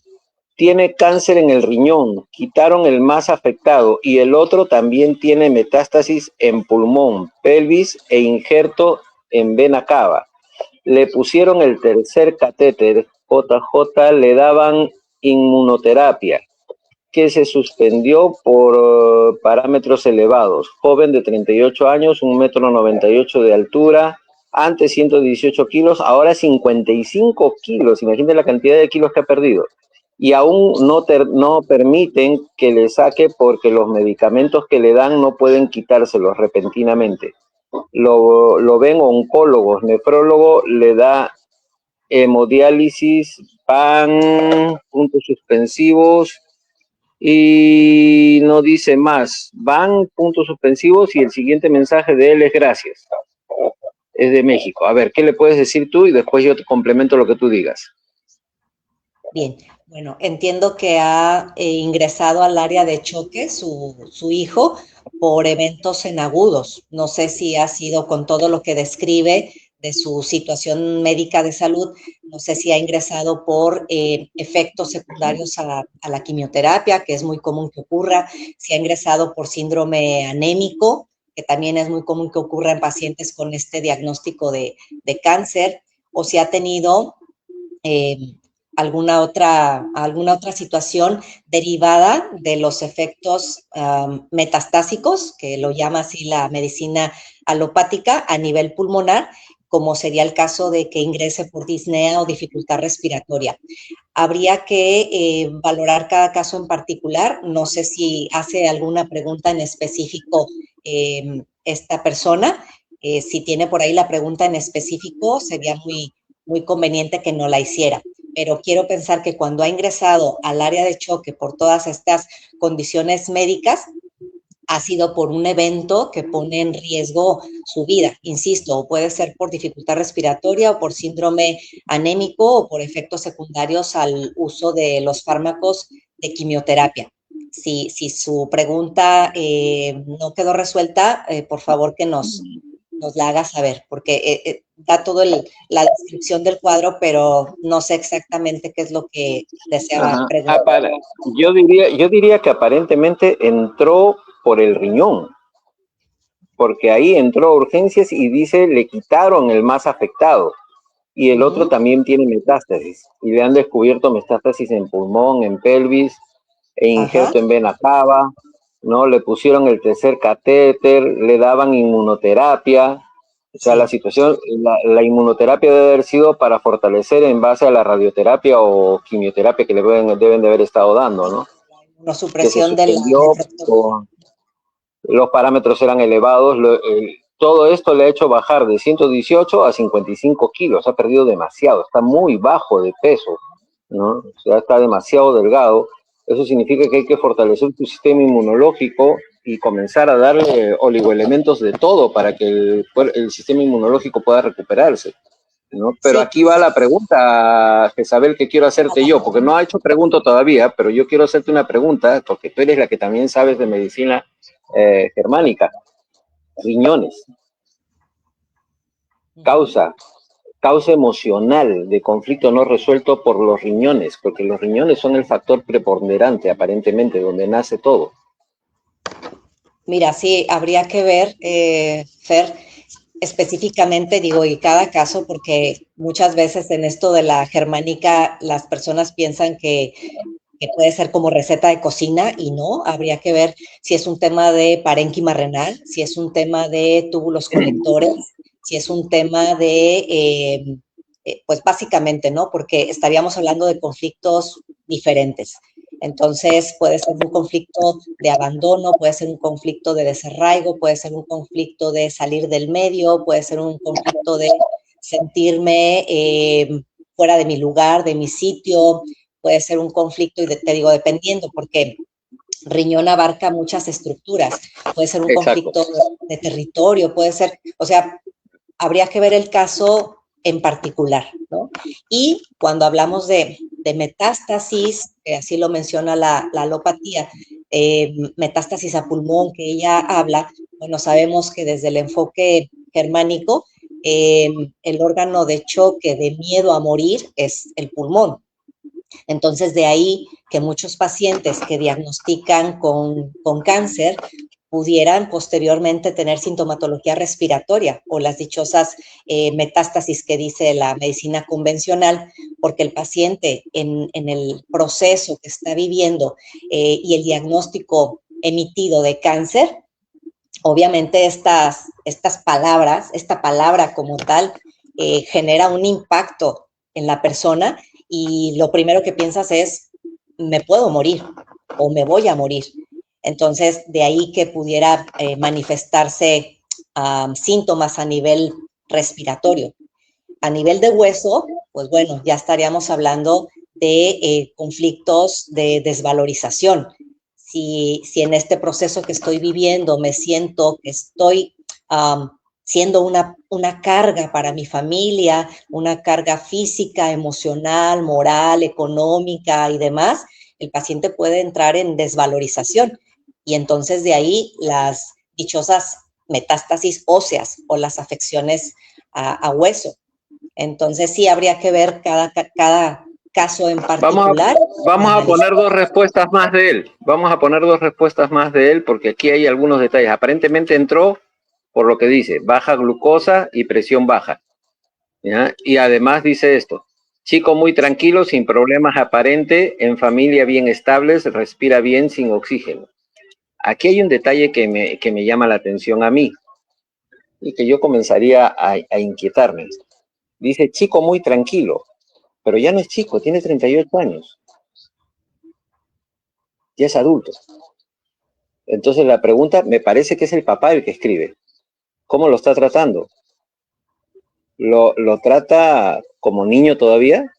Tiene cáncer en el riñón, quitaron el más afectado y el otro también tiene metástasis en pulmón, pelvis e injerto en vena cava. Le pusieron el tercer catéter, JJ, le daban inmunoterapia, que se suspendió por parámetros elevados. Joven de 38 años, 1,98 m de altura, antes 118 kilos, ahora 55 kilos. Imagínate la cantidad de kilos que ha perdido. Y aún no permiten que le saque porque los medicamentos que le dan no pueden quitárselos repentinamente. Lo ven oncólogos, nefrólogo le da hemodiálisis, PAN, puntos suspensivos y no dice más. Van puntos suspensivos y el siguiente mensaje de él es gracias. Es de México. A ver, ¿qué le puedes decir tú? Y después yo te complemento lo que tú digas. Bien, bueno, entiendo que ha ingresado al área de choque su hijo por eventos en agudos. No sé si ha sido con todo lo que describe de su situación médica de salud, no sé si ha ingresado por efectos secundarios a la quimioterapia, que es muy común que ocurra, si ha ingresado por síndrome anémico, que también es muy común que ocurra en pacientes con este diagnóstico de cáncer, o si ha tenido alguna otra situación derivada de los efectos metastásicos, que lo llama así la medicina alopática a nivel pulmonar, como sería el caso de que ingrese por disnea o dificultad respiratoria. Habría que valorar cada caso en particular. No sé si hace alguna pregunta en específico esta persona. Si tiene por ahí la pregunta en específico, sería muy conveniente que no la hiciera. Pero quiero pensar que cuando ha ingresado al área de choque por todas estas condiciones médicas, ha sido por un evento que pone en riesgo su vida, insisto, o puede ser por dificultad respiratoria o por síndrome anémico o por efectos secundarios al uso de los fármacos de quimioterapia. Si su pregunta no quedó resuelta, por favor que nos la haga saber, porque da toda la descripción del cuadro, pero no sé exactamente qué es lo que deseaba preguntar. Yo diría que aparentemente entró por el riñón, porque ahí entró a urgencias y dice le quitaron el más afectado y el otro también tiene metástasis y le han descubierto metástasis en pulmón, en pelvis e injerto en vena cava, ¿no? Le pusieron el tercer catéter, le daban inmunoterapia. O sea, la situación, la inmunoterapia debe haber sido para fortalecer en base a la radioterapia o quimioterapia que le deben de haber estado dando, ¿no? La supresión de los parámetros eran elevados. Todo esto le ha hecho bajar de 118 a 55 kilos. Ha perdido demasiado, está muy bajo de peso, ¿no? O sea, está demasiado delgado. Eso significa que hay que fortalecer tu sistema inmunológico y comenzar a darle oligoelementos de todo para que el sistema inmunológico pueda recuperarse, ¿no? Pero aquí va la pregunta, Jezabel, que quiero hacerte yo, porque no ha hecho pregunta todavía, pero yo quiero hacerte una pregunta, porque tú eres la que también sabes de medicina germánica. Riñones. Causa emocional de conflicto no resuelto por los riñones, porque los riñones son el factor preponderante, aparentemente, donde nace todo. Mira, sí, habría que ver, Fer, específicamente, digo, y cada caso, porque muchas veces en esto de la germánica las personas piensan que que puede ser como receta de cocina y no, habría que ver si es un tema de parénquima renal, si es un tema de túbulos colectores, si es un tema de, pues básicamente, ¿no? Porque estaríamos hablando de conflictos diferentes. Entonces puede ser un conflicto de abandono, puede ser un conflicto de desarraigo, puede ser un conflicto de salir del medio, puede ser un conflicto de sentirme fuera de mi lugar, de mi sitio, puede ser un conflicto, y te digo, dependiendo, porque riñón abarca muchas estructuras, puede ser un Exacto. conflicto de territorio, puede ser, o sea, habría que ver el caso en particular, ¿no? Y cuando hablamos de metástasis, así lo menciona la alopatía, metástasis a pulmón que ella habla, bueno, sabemos que desde el enfoque germánico, el órgano de choque, de miedo a morir, es el pulmón. Entonces, de ahí que muchos pacientes que diagnostican con cáncer pudieran posteriormente tener sintomatología respiratoria o las dichosas metástasis que dice la medicina convencional, porque el paciente en el proceso que está viviendo y el diagnóstico emitido de cáncer, obviamente estas palabras, esta palabra como tal, genera un impacto en la persona y lo primero que piensas es, me puedo morir o me voy a morir. Entonces, de ahí que pudiera manifestarse síntomas a nivel respiratorio. A nivel de hueso, pues bueno, ya estaríamos hablando de conflictos de desvalorización. Si en este proceso que estoy viviendo me siento que estoy siendo una carga para mi familia, una carga física, emocional, moral, económica y demás, el paciente puede entrar en desvalorización. Y entonces de ahí las dichosas metástasis óseas o las afecciones a hueso. Entonces sí habría que ver cada caso en particular. Vamos a poner dos respuestas más de él. Vamos a poner dos respuestas más de él porque aquí hay algunos detalles. Aparentemente entró por lo que dice, baja glucosa y presión baja. ¿Ya? Y además dice esto, chico muy tranquilo, sin problemas aparentes, en familia bien estables, respira bien sin oxígeno. Aquí hay un detalle que me llama la atención a mí y que yo comenzaría a inquietarme. Dice, chico muy tranquilo, pero ya no es chico, tiene 38 años. Ya es adulto. Entonces la pregunta, me parece que es el papá el que escribe. ¿Cómo lo está tratando? ¿Lo trata como niño todavía?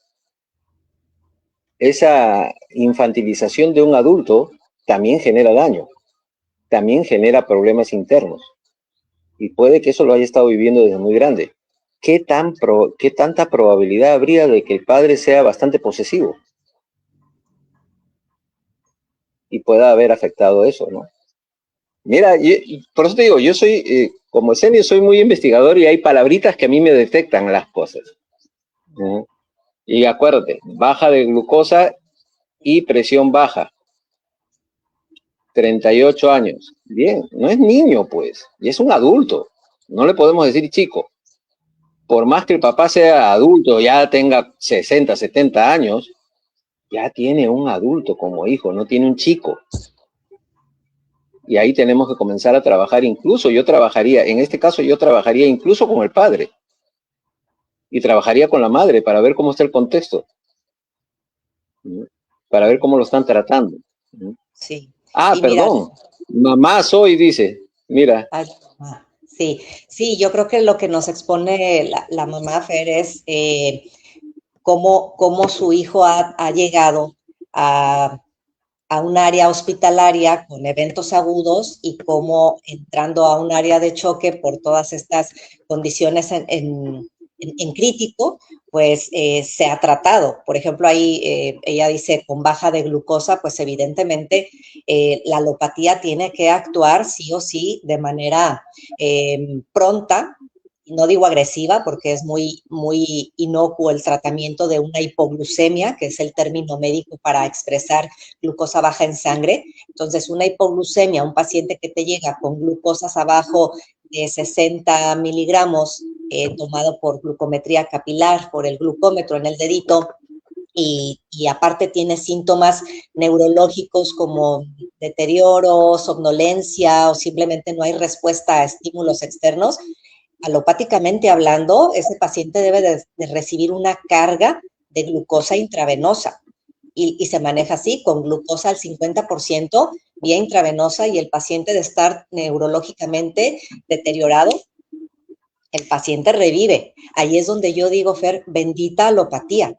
Esa infantilización de un adulto también genera daño, también genera problemas internos. Y puede que eso lo haya estado viviendo desde muy grande. ¿Qué tanta probabilidad habría de que el padre sea bastante posesivo? Y pueda haber afectado eso, ¿no? Mira, por eso te digo, yo soy, como Esenio, soy muy investigador y hay palabritas que a mí me detectan las cosas. Y acuérdate, baja de glucosa y presión baja. 38 años. Bien, no es niño, pues, y es un adulto. No le podemos decir chico. Por más que el papá sea adulto, ya tenga 60, 70 años, ya tiene un adulto como hijo, no tiene un chico. Y ahí tenemos que comenzar a trabajar. Incluso yo trabajaría, en este caso yo trabajaría incluso con el padre. Y trabajaría con la madre para ver cómo está el contexto. Para ver cómo lo están tratando. Sí. Ah, y perdón. Mira, Mamá soy, dice. Mira. ay, sí, yo creo que lo que nos expone la mamá Fer es cómo su hijo ha llegado a un área hospitalaria con eventos agudos y cómo entrando a un área de choque por todas estas condiciones en crítico, pues se ha tratado. Por ejemplo, ahí ella dice con baja de glucosa, pues evidentemente la alopatía tiene que actuar sí o sí de manera pronta. No digo agresiva porque es muy inocuo el tratamiento de una hipoglucemia, que es el término médico para expresar glucosa baja en sangre. Entonces, una hipoglucemia, un paciente que te llega con glucosas abajo de 60 miligramos tomado por glucometría capilar, por el glucómetro en el dedito, y aparte tiene síntomas neurológicos como deterioro, somnolencia o simplemente no hay respuesta a estímulos externos, alopáticamente hablando, ese paciente debe de recibir una carga de glucosa intravenosa y se maneja así, con glucosa al 50% vía intravenosa y el paciente de estar neurológicamente deteriorado, el paciente revive. Ahí es donde yo digo, Fer, bendita alopatía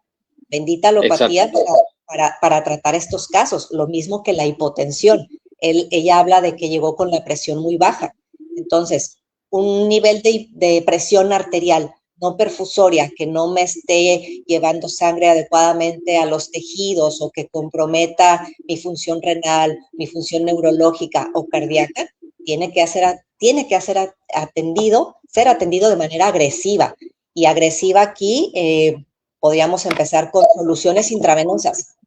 para tratar estos casos, lo mismo que la hipotensión. Ella habla de que llegó con la presión muy baja. Entonces, un nivel de presión arterial no perfusoria, que no me esté llevando sangre adecuadamente a los tejidos o que comprometa mi función renal, mi función neurológica o cardíaca, ser atendido de manera agresiva. Y agresiva aquí, podríamos empezar con soluciones intravenosas.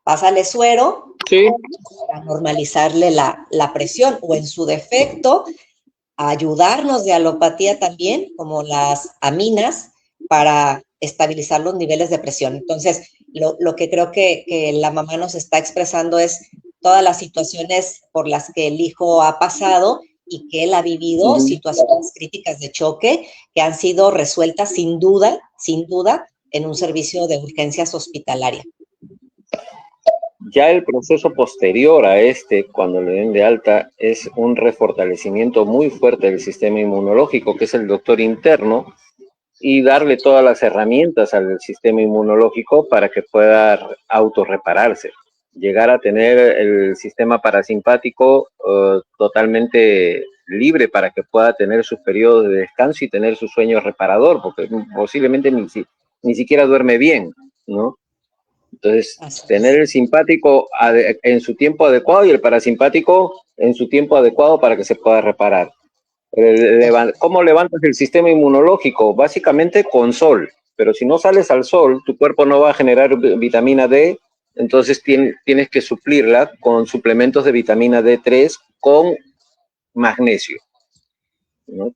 Pásale suero, sí, para normalizarle la presión, o en su defecto, ayudarnos de alopatía también, como las aminas, para estabilizar los niveles de presión. Entonces, lo que creo que la mamá nos está expresando es todas las situaciones por las que el hijo ha pasado y que él ha vivido, situaciones críticas de choque que han sido resueltas sin duda, en un servicio de urgencias hospitalaria. Ya el proceso posterior a cuando le den de alta, es un refortalecimiento muy fuerte del sistema inmunológico, que es el doctor interno, y darle todas las herramientas al sistema inmunológico para que pueda autorrepararse. Llegar a tener el sistema parasimpático totalmente libre para que pueda tener sus periodos de descanso y tener su sueño reparador, porque posiblemente ni siquiera duerme bien, ¿no? Entonces, tener el simpático en su tiempo adecuado y el parasimpático en su tiempo adecuado para que se pueda reparar. ¿Cómo levantas el sistema inmunológico? Básicamente con sol, pero si no sales al sol, tu cuerpo no va a generar vitamina D, entonces tienes que suplirla con suplementos de vitamina D3 con magnesio, ¿no?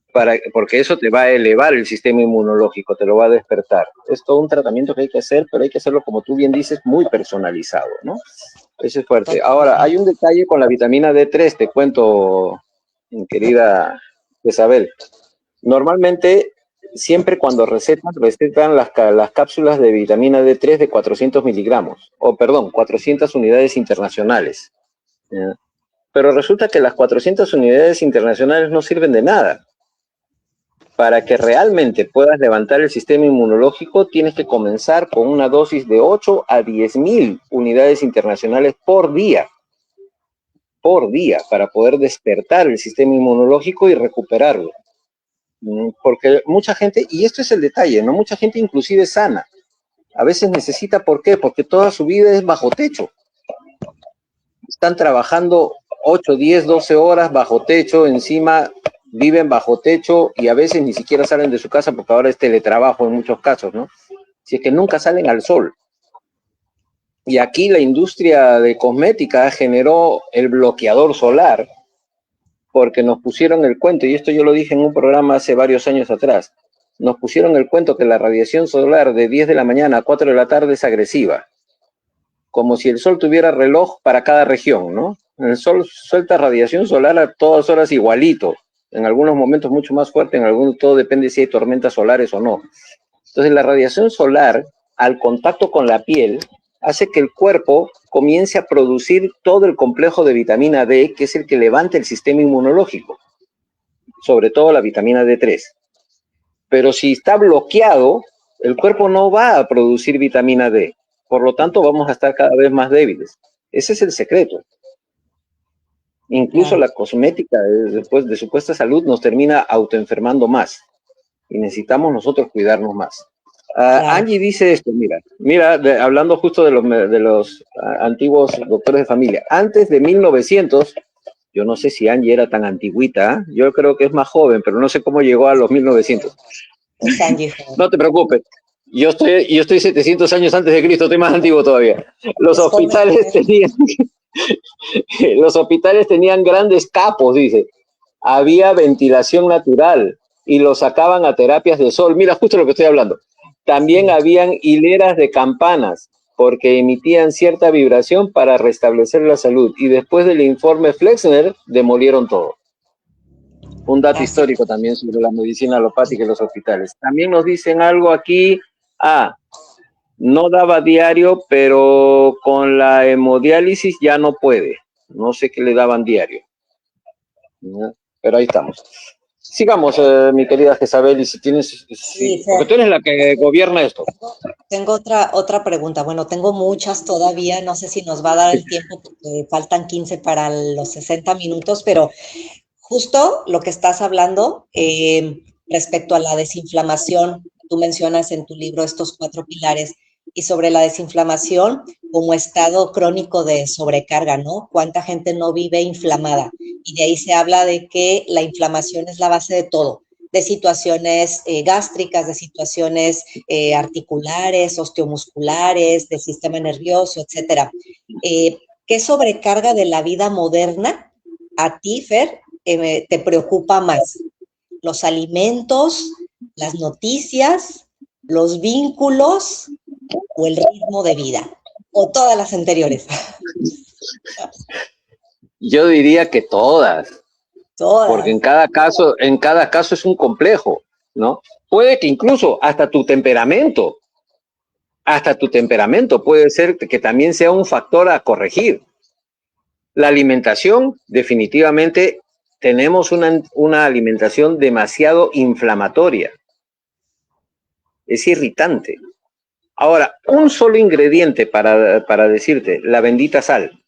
Porque eso te va a elevar el sistema inmunológico, te lo va a despertar. Es todo un tratamiento que hay que hacer, pero hay que hacerlo, como tú bien dices, muy personalizado, ¿no? Eso es fuerte. Ahora, hay un detalle con la vitamina D3, te cuento, mi querida Isabel. Normalmente, siempre cuando recetan las cápsulas de vitamina D3 de 400 miligramos, 400 unidades internacionales, ¿ya? Pero resulta que las 400 unidades internacionales no sirven de nada. Para que realmente puedas levantar el sistema inmunológico, tienes que comenzar con una dosis de 8 a 10.000 unidades internacionales por día, para poder despertar el sistema inmunológico y recuperarlo. Porque mucha gente, y esto es el detalle, ¿no? Mucha gente inclusive sana, a veces necesita, ¿por qué? Porque toda su vida es bajo techo. Están trabajando 8, 10, 12 horas bajo techo, encima viven bajo techo y a veces ni siquiera salen de su casa porque ahora es teletrabajo en muchos casos, ¿no? Si es que nunca salen al sol. Y aquí la industria de cosmética generó el bloqueador solar porque nos pusieron el cuento, y esto yo lo dije en un programa hace varios años atrás, nos pusieron el cuento que la radiación solar de 10 de la mañana a 4 de la tarde es agresiva, como si el sol tuviera reloj para cada región, ¿no? El sol suelta radiación solar a todas horas igualito, en algunos momentos mucho más fuerte, en algunos todo depende si hay tormentas solares o no. Entonces la radiación solar, al contacto con la piel, hace que el cuerpo comience a producir todo el complejo de vitamina D, que es el que levanta el sistema inmunológico, sobre todo la vitamina D3. Pero si está bloqueado, el cuerpo no va a producir vitamina D. Por lo tanto, vamos a estar cada vez más débiles. Ese es el secreto. Incluso la cosmética después de supuesta salud nos termina autoenfermando más. Y necesitamos nosotros cuidarnos más. Angie dice esto, mira, hablando justo de los antiguos doctores de familia. Antes de 1900, yo no sé si Angie era tan antigüita, ¿eh? Yo creo que es más joven, pero no sé cómo llegó a los 1900. Es Angie. No te preocupes. Yo estoy 700 años antes de Cristo, estoy más antiguo todavía. Los hospitales tenían grandes capos, dice. Había ventilación natural y los sacaban a terapias de sol. Mira, justo lo que estoy hablando. También habían hileras de campanas, porque emitían cierta vibración para restablecer la salud. Y después del informe Flexner, demolieron todo. Un dato Así. histórico también sobre la medicina alopática y los hospitales. También nos dicen algo aquí. No daba diario, pero con la hemodiálisis ya no puede. No sé qué le daban diario. ¿Ya? Pero ahí estamos. Sigamos, mi querida Jezabel, y si tienes... Sí, porque tú eres la que gobierna esto. tengo otra pregunta. Bueno, tengo muchas todavía. No sé si nos va a dar el tiempo porque faltan 15 para los 60 minutos, pero justo lo que estás hablando respecto a la desinflamación, tú mencionas en tu libro estos 4 pilares y sobre la desinflamación como estado crónico de sobrecarga, ¿no? ¿Cuánta gente no vive inflamada? Y de ahí se habla de que la inflamación es la base de todo, de situaciones gástricas, de situaciones articulares, osteomusculares, del sistema nervioso, etcétera. ¿Qué sobrecarga de la vida moderna a ti, Fer, te preocupa más? ¿Los alimentos, las noticias, los vínculos o el ritmo de vida? ¿O todas las anteriores? Yo diría que todas. Todas. Porque en cada caso es un complejo, ¿no? Puede que incluso hasta tu temperamento puede ser que también sea un factor a corregir. La alimentación, definitivamente, tenemos una alimentación demasiado inflamatoria. Es irritante. Ahora, un solo ingrediente para decirte, la bendita sal,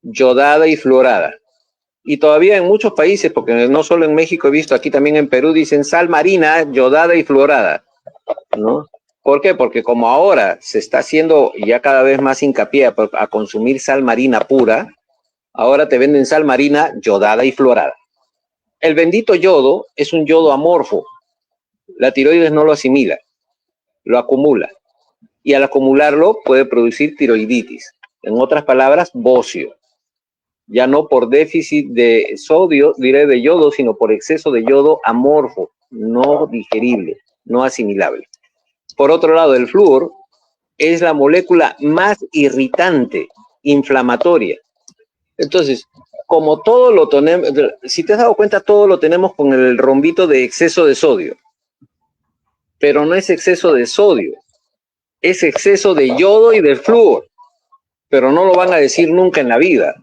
yodada y fluorada. Y todavía en muchos países, porque no solo en México he visto, aquí también en Perú dicen sal marina, yodada y fluorada, ¿no? ¿Por qué? Porque como ahora se está haciendo ya cada vez más hincapié a consumir sal marina pura, ahora te venden sal marina yodada y fluorada. El bendito yodo es un yodo amorfo. La tiroides no lo asimila, lo acumula. Y al acumularlo puede producir tiroiditis. En otras palabras, bocio. Ya no por déficit de sodio, diré de yodo, sino por exceso de yodo amorfo, no digerible, no asimilable. Por otro lado, el flúor es la molécula más irritante, inflamatoria. Entonces, como todo lo tenemos, si te has dado cuenta, todo lo tenemos con el rombito de exceso de sodio. Pero no es exceso de sodio, es exceso de yodo y de flúor. Pero no lo van a decir nunca en la vida.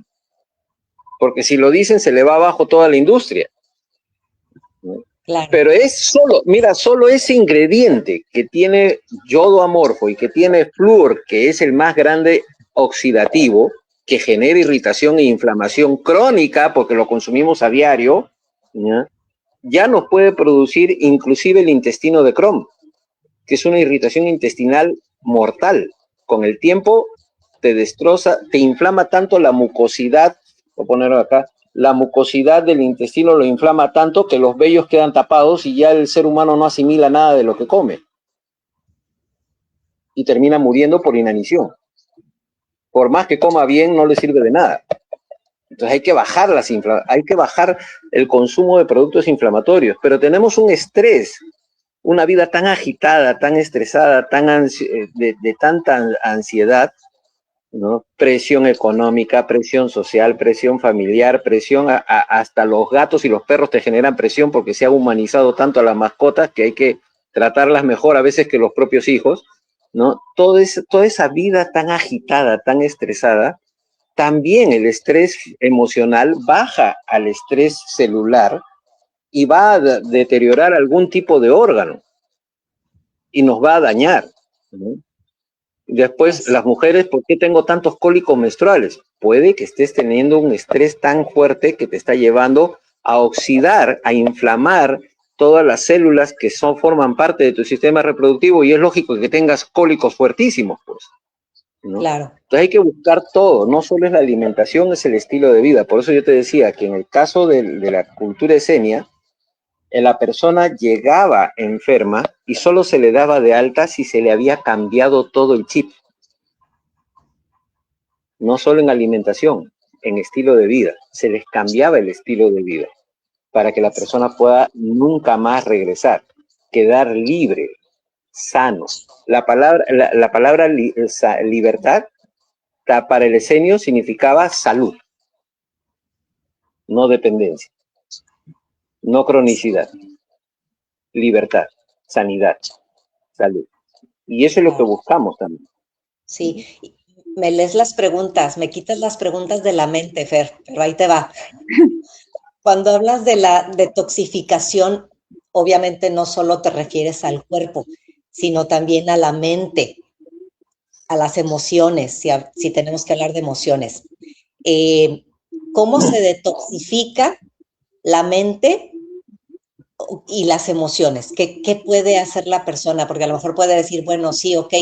Porque si lo dicen se le va abajo toda la industria. Claro. Pero es solo ese ingrediente que tiene yodo amorfo y que tiene flúor, que es el más grande oxidativo, que genera irritación e inflamación crónica, porque lo consumimos a diario, ya nos puede producir inclusive el intestino de Crohn, que es una irritación intestinal mortal. Con el tiempo te destroza, te inflama tanto la mucosidad, voy a ponerlo acá, la mucosidad del intestino lo inflama tanto que los vellos quedan tapados y ya el ser humano no asimila nada de lo que come. Y termina muriendo por inanición. Por más que coma bien, no le sirve de nada. Entonces hay que bajar el consumo de productos inflamatorios. Pero tenemos un estrés, una vida tan agitada, tan estresada, de tanta ansiedad, ¿no? Presión económica, presión social, presión familiar, presión hasta los gatos y los perros te generan presión porque se ha humanizado tanto a las mascotas que hay que tratarlas mejor a veces que los propios hijos, ¿no? Toda esa vida tan agitada, tan estresada, también el estrés emocional baja al estrés celular y va a deteriorar algún tipo de órgano y nos va a dañar, ¿no? Después, las mujeres, ¿por qué tengo tantos cólicos menstruales? Puede que estés teniendo un estrés tan fuerte que te está llevando a oxidar, a inflamar todas las células que forman parte de tu sistema reproductivo y es lógico que tengas cólicos fuertísimos, pues, ¿no? Claro. Entonces hay que buscar todo, no solo es la alimentación, es el estilo de vida. Por eso yo te decía que en el caso de la cultura esenia, la persona llegaba enferma y solo se le daba de alta si se le había cambiado todo el chip. No solo en alimentación, en estilo de vida. Se les cambiaba el estilo de vida para que la persona pueda nunca más regresar, quedar libre, sano. La palabra libertad para el esenio significaba salud, no dependencia, no cronicidad, libertad, sanidad, salud. Y eso es lo que buscamos también. Sí, me lees las preguntas, me quitas las preguntas de la mente, Fer, pero ahí te va. Cuando hablas de la detoxificación, obviamente no solo te refieres al cuerpo, sino también a la mente, a las emociones, si tenemos que hablar de emociones. ¿Cómo se detoxifica la mente y las emociones? ¿Qué puede hacer la persona? Porque a lo mejor puede decir, bueno, sí, ok,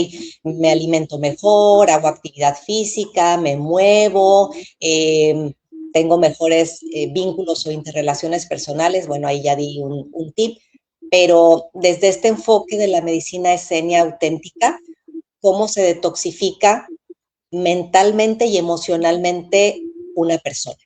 me alimento mejor, hago actividad física, me muevo, tengo mejores vínculos o interrelaciones personales. Bueno, ahí ya di un tip. Pero desde este enfoque de la medicina esenia auténtica, ¿cómo se detoxifica mentalmente y emocionalmente una persona?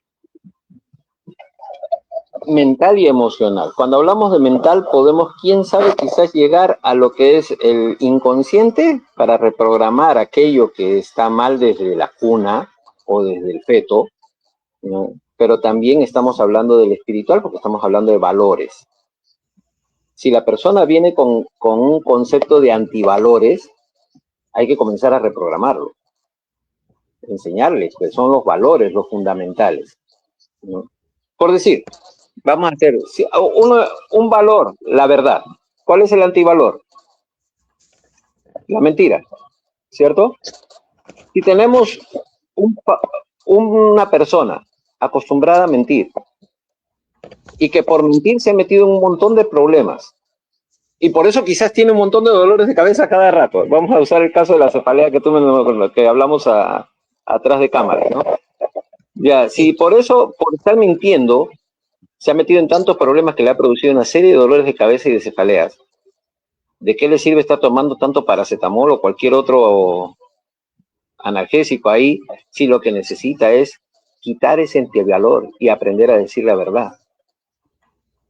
Mental y emocional. Cuando hablamos de mental, podemos, quién sabe, quizás llegar a lo que es el inconsciente para reprogramar aquello que está mal desde la cuna o desde el feto, ¿no? Pero también estamos hablando del espiritual porque estamos hablando de valores. Si la persona viene con un concepto de antivalores, hay que comenzar a reprogramarlo, enseñarles que son los valores, los fundamentales, ¿no? Por decir, vamos a hacer un valor, la verdad. ¿Cuál es el antivalor? La mentira, ¿cierto? Si tenemos una persona acostumbrada a mentir y que por mentir se ha metido en un montón de problemas y por eso quizás tiene un montón de dolores de cabeza cada rato. Vamos a usar el caso de la cefalea que hablamos atrás de cámara, ¿no? Ya, si por eso, por estar mintiendo, se ha metido en tantos problemas que le ha producido una serie de dolores de cabeza y de cefaleas, ¿de qué le sirve estar tomando tanto paracetamol o cualquier otro analgésico ahí si lo que necesita es quitar ese antivalor y aprender a decir la verdad?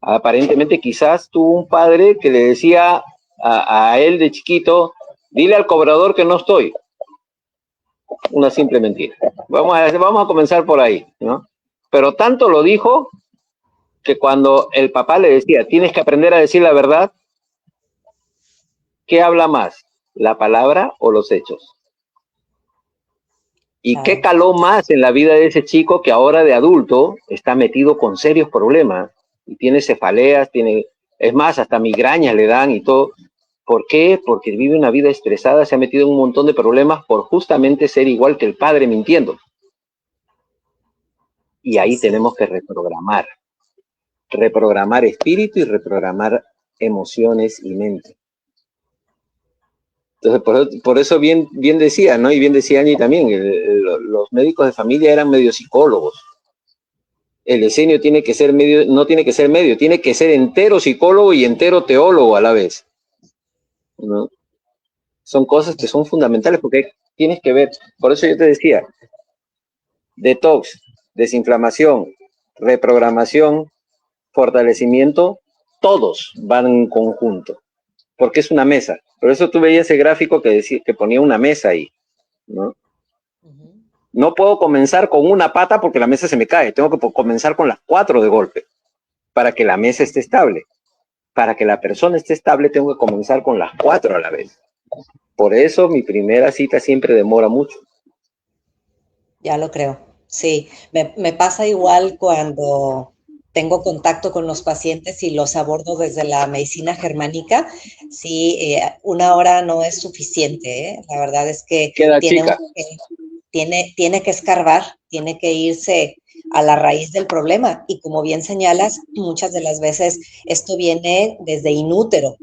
Aparentemente quizás tuvo un padre que le decía a él de chiquito, dile al cobrador que no estoy. Una simple mentira. Vamos a comenzar por ahí, ¿no? Pero tanto lo dijo que cuando el papá le decía, tienes que aprender a decir la verdad, ¿qué habla más? ¿La palabra o los hechos? ¿Y Claro. qué caló más en la vida de ese chico que ahora de adulto está metido con serios problemas y tiene cefaleas, es más, hasta migrañas le dan y todo? ¿Por qué? Porque vive una vida estresada, se ha metido en un montón de problemas por justamente ser igual que el padre mintiendo. Y ahí Sí. tenemos que reprogramar espíritu y reprogramar emociones y mente. Entonces, por eso bien decía, ¿no? Y bien decía Angie también, los médicos de familia eran medio psicólogos. El esenio tiene que ser medio, no tiene que ser medio, tiene que ser entero psicólogo y entero teólogo a la vez, ¿no? Son cosas que son fundamentales porque tienes que ver, por eso yo te decía, detox, desinflamación, reprogramación, fortalecimiento, todos van en conjunto, porque es una mesa. Por eso tú veías ese gráfico que decía, que ponía una mesa ahí, ¿no? No puedo comenzar con una pata porque la mesa se me cae, tengo que comenzar con las 4 de golpe, para que la mesa esté estable. Para que la persona esté estable, tengo que comenzar con las 4 a la vez. Por eso mi primera cita siempre demora mucho. Ya lo creo, sí. Me pasa igual cuando tengo contacto con los pacientes y los abordo desde la medicina germánica. Sí, 1 hora no es suficiente, ¿eh? La verdad es que tiene que escarbar, tiene que irse a la raíz del problema. Y como bien señalas, muchas de las veces esto viene desde inútero,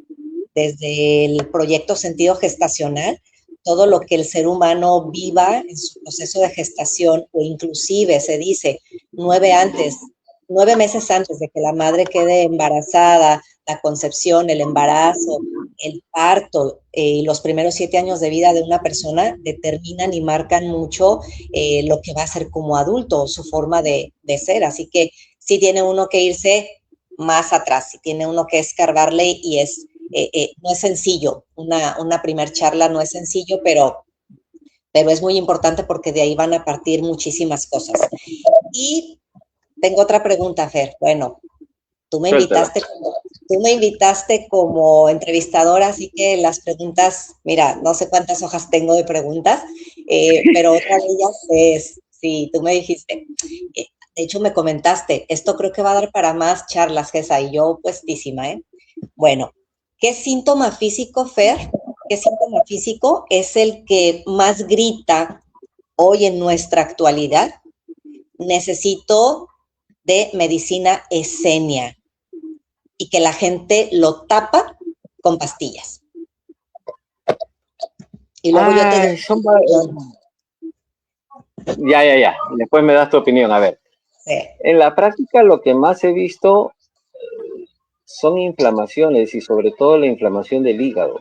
desde el proyecto sentido gestacional. Todo lo que el ser humano viva en su proceso de gestación, o inclusive se dice 9 meses antes de que la madre quede embarazada, la concepción, el embarazo, el parto, los primeros 7 años de vida de una persona determinan y marcan mucho lo que va a ser como adulto, su forma de ser. Así que sí tiene uno que irse más atrás, sí tiene uno que escarbarle, y es no es sencillo, una primer charla no es sencillo, pero es muy importante porque de ahí van a partir muchísimas cosas. Y tengo otra pregunta, Fer. Bueno, tú me invitaste como entrevistadora, así que las preguntas, mira, no sé cuántas hojas tengo de preguntas, pero otra de ellas es, sí, tú me dijiste, de hecho me comentaste, esto creo que va a dar para más charlas, Gesa, y yo puestísima, ¿eh? Bueno, ¿qué síntoma físico, Fer? ¿Qué síntoma físico es el que más grita hoy en nuestra actualidad? Necesito de medicina esenia y que la gente lo tapa con pastillas. Y luego yo te doy... Ya. Después me das tu opinión. A ver. Sí. En la práctica lo que más he visto son inflamaciones y sobre todo la inflamación del hígado.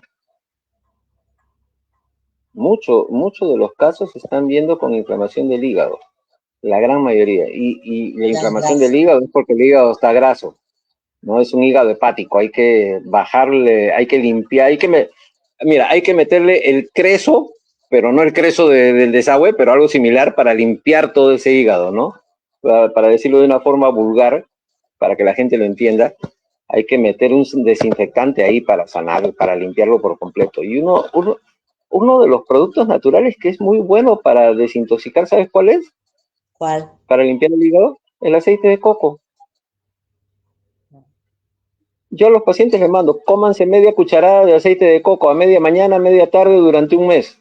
Muchos de los casos se están viendo con inflamación del hígado. La gran mayoría. Y la inflamación del hígado es porque el hígado está graso. No es un hígado hepático. Hay que bajarle, hay que limpiar, hay que meterle el creso, pero no el creso del desagüe, pero algo similar para limpiar todo ese hígado, ¿no? Para decirlo de una forma vulgar, para que la gente lo entienda, hay que meter un desinfectante ahí para sanar, para limpiarlo por completo. Y uno de los productos naturales que es muy bueno para desintoxicar, ¿sabes cuál es? ¿Cuál? Para limpiar el hígado, el aceite de coco. Yo a los pacientes les mando, cómanse media cucharada de aceite de coco a media mañana, media tarde durante un mes.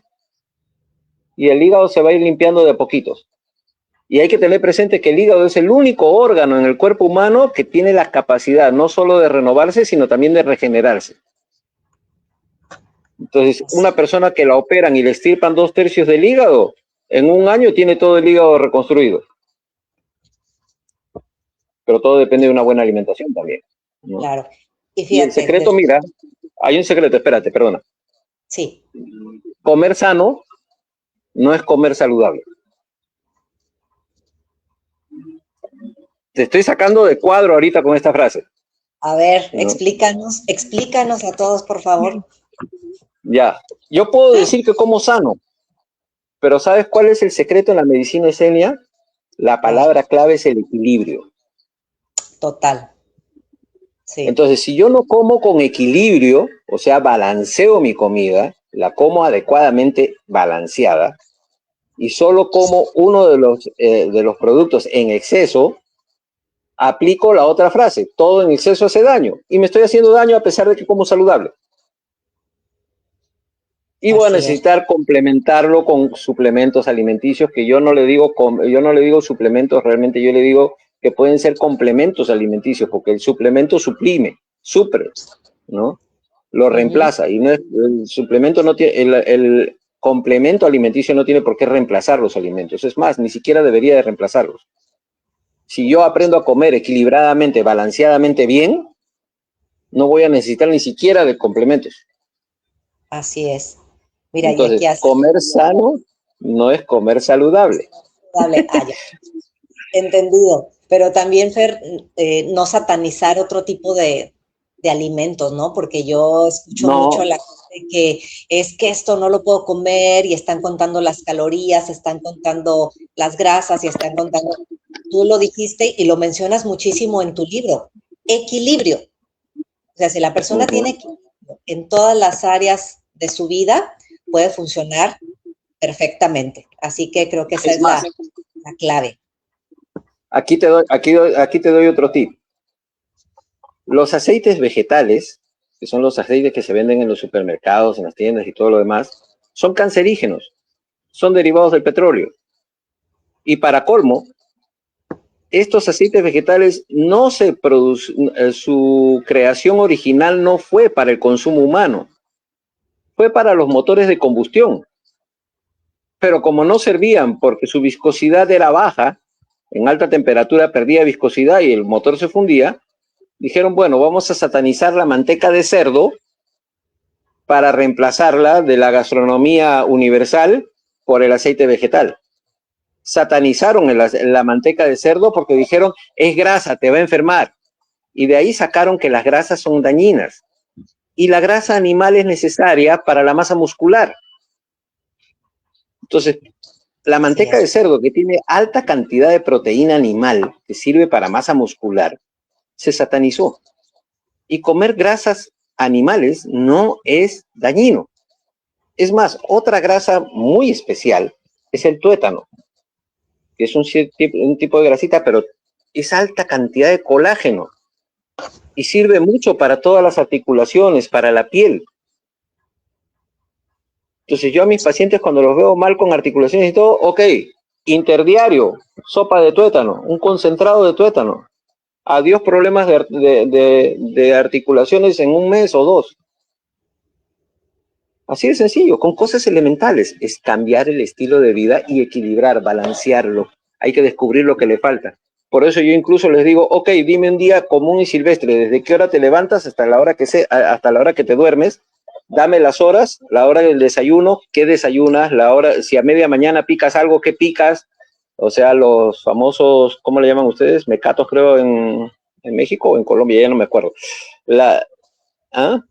Y el hígado se va a ir limpiando de a poquitos. Y hay que tener presente que el hígado es el único órgano en el cuerpo humano que tiene la capacidad no solo de renovarse, sino también de regenerarse. Entonces, una persona que la operan y le extirpan 2/3 del hígado, en un año tiene todo el hígado reconstruido. Pero todo depende de una buena alimentación también, ¿no? Claro. Y, fíjate, el secreto, mira, hay un secreto, espérate, perdona. Sí. Comer sano no es comer saludable. Te estoy sacando de cuadro ahorita con esta frase. A ver, ¿no? explícanos a todos, por favor. Ya, yo puedo decir que como sano, pero ¿sabes cuál es el secreto en la medicina esenia? La palabra clave es el equilibrio. Total. Sí. Entonces, si yo no como con equilibrio, o sea, balanceo mi comida, la como adecuadamente balanceada, y solo como uno de los productos en exceso, aplico la otra frase, todo en exceso hace daño, y me estoy haciendo daño a pesar de que como saludable. Y voy a necesitar complementarlo con suplementos alimenticios, que yo no le digo suplementos, realmente yo le digo que pueden ser complementos alimenticios, porque el suplemento suple, ¿no? Lo reemplaza, y no es, el suplemento no tiene, el complemento alimenticio no tiene por qué reemplazar los alimentos, es más, ni siquiera debería de reemplazarlos. Si yo aprendo a comer equilibradamente, balanceadamente bien, no voy a necesitar ni siquiera de complementos. Así es. Mira, entonces, y aquí comer sano no es comer saludable. Entendido. Pero también, Fer, no satanizar otro tipo de alimentos, ¿no? Porque yo escucho mucho a la gente que es que esto no lo puedo comer y están contando las calorías, están contando las grasas y están contando... Tú lo dijiste y lo mencionas muchísimo en tu libro. Equilibrio. O sea, si la persona tiene equilibrio en todas las áreas de su vida, puede funcionar perfectamente. Así que creo que esa es la clave. Aquí te doy otro tip. Los aceites vegetales, que son los aceites que se venden en los supermercados, en las tiendas y todo lo demás, son cancerígenos, son derivados del petróleo. Y para colmo, estos aceites vegetales no se producen, su creación original no fue para el consumo humano, fue para los motores de combustión. Pero como no servían porque su viscosidad era baja, en alta temperatura perdía viscosidad y el motor se fundía, dijeron, bueno, vamos a satanizar la manteca de cerdo para reemplazarla de la gastronomía universal por el aceite vegetal. Satanizaron la manteca de cerdo porque dijeron, es grasa, te va a enfermar. Y de ahí sacaron que las grasas son dañinas. y la grasa animal es necesaria para la masa muscular. Entonces, la manteca de cerdo, que tiene alta cantidad de proteína animal, que sirve para masa muscular, se satanizó. Y comer grasas animales no es dañino. Es más, otra grasa muy especial es el tuétano, que es un tipo de grasita, pero es alta cantidad de colágeno y sirve mucho para todas las articulaciones, para la piel. Entonces yo a mis pacientes cuando los veo mal con articulaciones y todo, ok, interdiario, sopa de tuétano, un concentrado de tuétano. Adiós problemas de articulaciones en un mes o dos. Así de sencillo, con cosas elementales. Es cambiar el estilo de vida y equilibrar, balancearlo. Hay que descubrir lo que le falta. Por eso yo incluso les digo, ok, dime un día común y silvestre, desde qué hora te levantas hasta la hora que te duermes. Dame las horas, la hora del desayuno, qué desayunas, la hora, si a media mañana picas algo, qué picas. O sea, los famosos, ¿cómo le llaman ustedes? Mecatos, creo, en México o en Colombia, ya no me acuerdo. ¿Ah?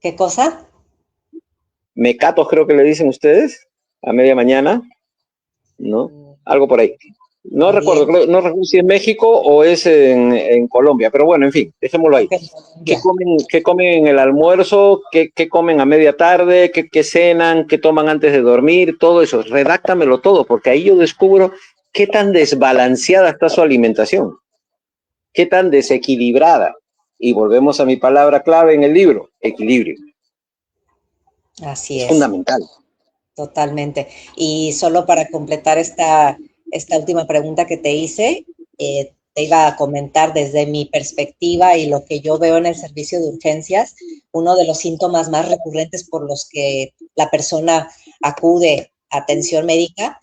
¿Qué cosa? Mecatos, creo que le dicen ustedes, a media mañana, ¿no? Algo por ahí. No recuerdo, no recuerdo si es México o es en Colombia, pero bueno, en fin, dejémoslo ahí. ¿Qué comen en el almuerzo? ¿Qué comen a media tarde? ¿Qué cenan? ¿Qué toman antes de dormir? Todo eso, redáctamelo todo, porque ahí yo descubro qué tan desbalanceada está su alimentación, qué tan desequilibrada. Y volvemos a mi palabra clave en el libro, equilibrio. Así es. Fundamental. Totalmente. Y solo para completar esta última pregunta que te hice, te iba a comentar desde mi perspectiva y lo que yo veo en el servicio de urgencias, uno de los síntomas más recurrentes por los que la persona acude a atención médica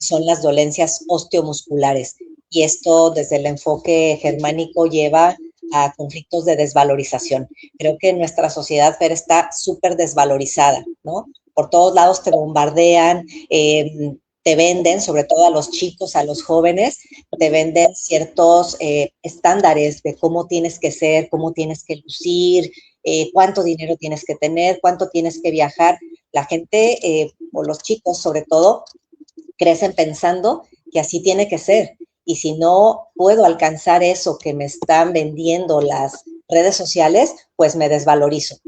son las dolencias osteomusculares. Y esto desde el enfoque germánico lleva a conflictos de desvalorización. Creo que nuestra sociedad, Fer, está súper desvalorizada, ¿no? Por todos lados te bombardean, te venden, sobre todo a los chicos, a los jóvenes, te venden ciertos estándares de cómo tienes que ser, cómo tienes que lucir, cuánto dinero tienes que tener, cuánto tienes que viajar. La gente, o los chicos sobre todo, crecen pensando que así tiene que ser. Y si no puedo alcanzar eso que me están vendiendo las redes sociales, pues me desvalorizo.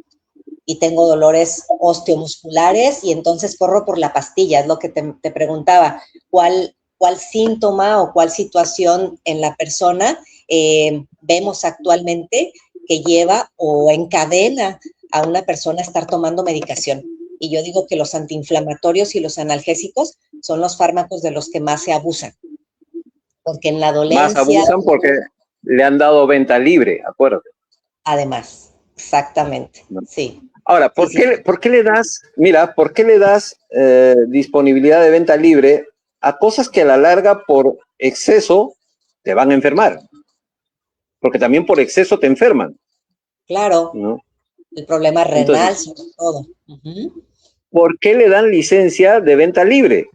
Y tengo dolores osteomusculares y entonces corro por la pastilla. Es lo que te preguntaba, ¿cuál síntoma o cuál situación en la persona vemos actualmente que lleva o encadena a una persona a estar tomando medicación? Y yo digo que los antiinflamatorios y los analgésicos son los fármacos de los que más se abusan. Porque en la dolencia... Más abusan porque le han dado venta libre, acuérdate. Además, exactamente, ¿no? Sí. Ahora, ¿por qué le das, mira, por qué le das disponibilidad de venta libre a cosas que a la larga por exceso te van a enfermar? Porque también por exceso te enferman. Claro, ¿no? El problema renal, entonces, sobre todo. ¿Por qué le dan licencia de venta libre?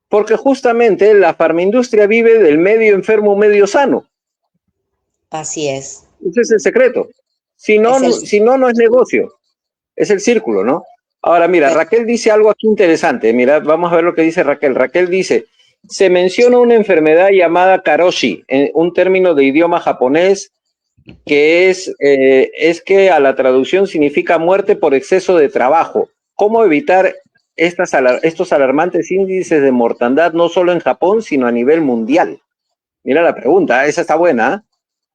Porque justamente la farmaindustria vive del medio enfermo, medio sano. Así es. Ese es el secreto. Si no, no es negocio. Es el círculo, ¿no? Ahora, mira, Raquel dice algo aquí interesante. Mira, vamos a ver lo que dice Raquel. Raquel dice, se menciona una enfermedad llamada karoshi, un término de idioma japonés que es que a la traducción significa muerte por exceso de trabajo. ¿Cómo evitar estos alarmantes índices de mortandad no solo en Japón, sino a nivel mundial? Mira la pregunta, esa está buena.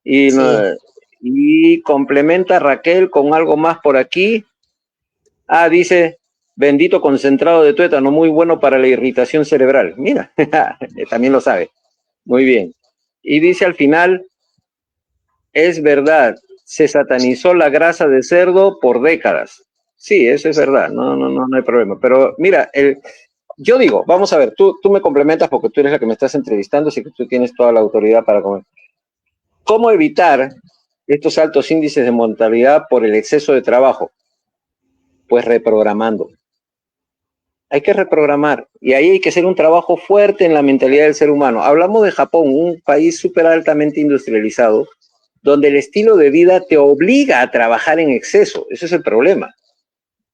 Y, sí. Y complementa Raquel con algo más por aquí. Dice, bendito concentrado de tuétano, muy bueno para la irritación cerebral. Mira, también lo sabe. Muy bien. Y dice al final, es verdad, se satanizó la grasa de cerdo por décadas. Sí, eso es verdad, no hay problema. Pero mira, yo digo, vamos a ver, tú me complementas porque tú eres la que me estás entrevistando, así que tú tienes toda la autoridad para comer. ¿Cómo evitar estos altos índices de mortalidad por el exceso de trabajo? Pues reprogramando. Hay que reprogramar y ahí hay que hacer un trabajo fuerte en la mentalidad del ser humano. Hablamos de Japón, un país súper altamente industrializado, donde el estilo de vida te obliga a trabajar en exceso. Ese es el problema.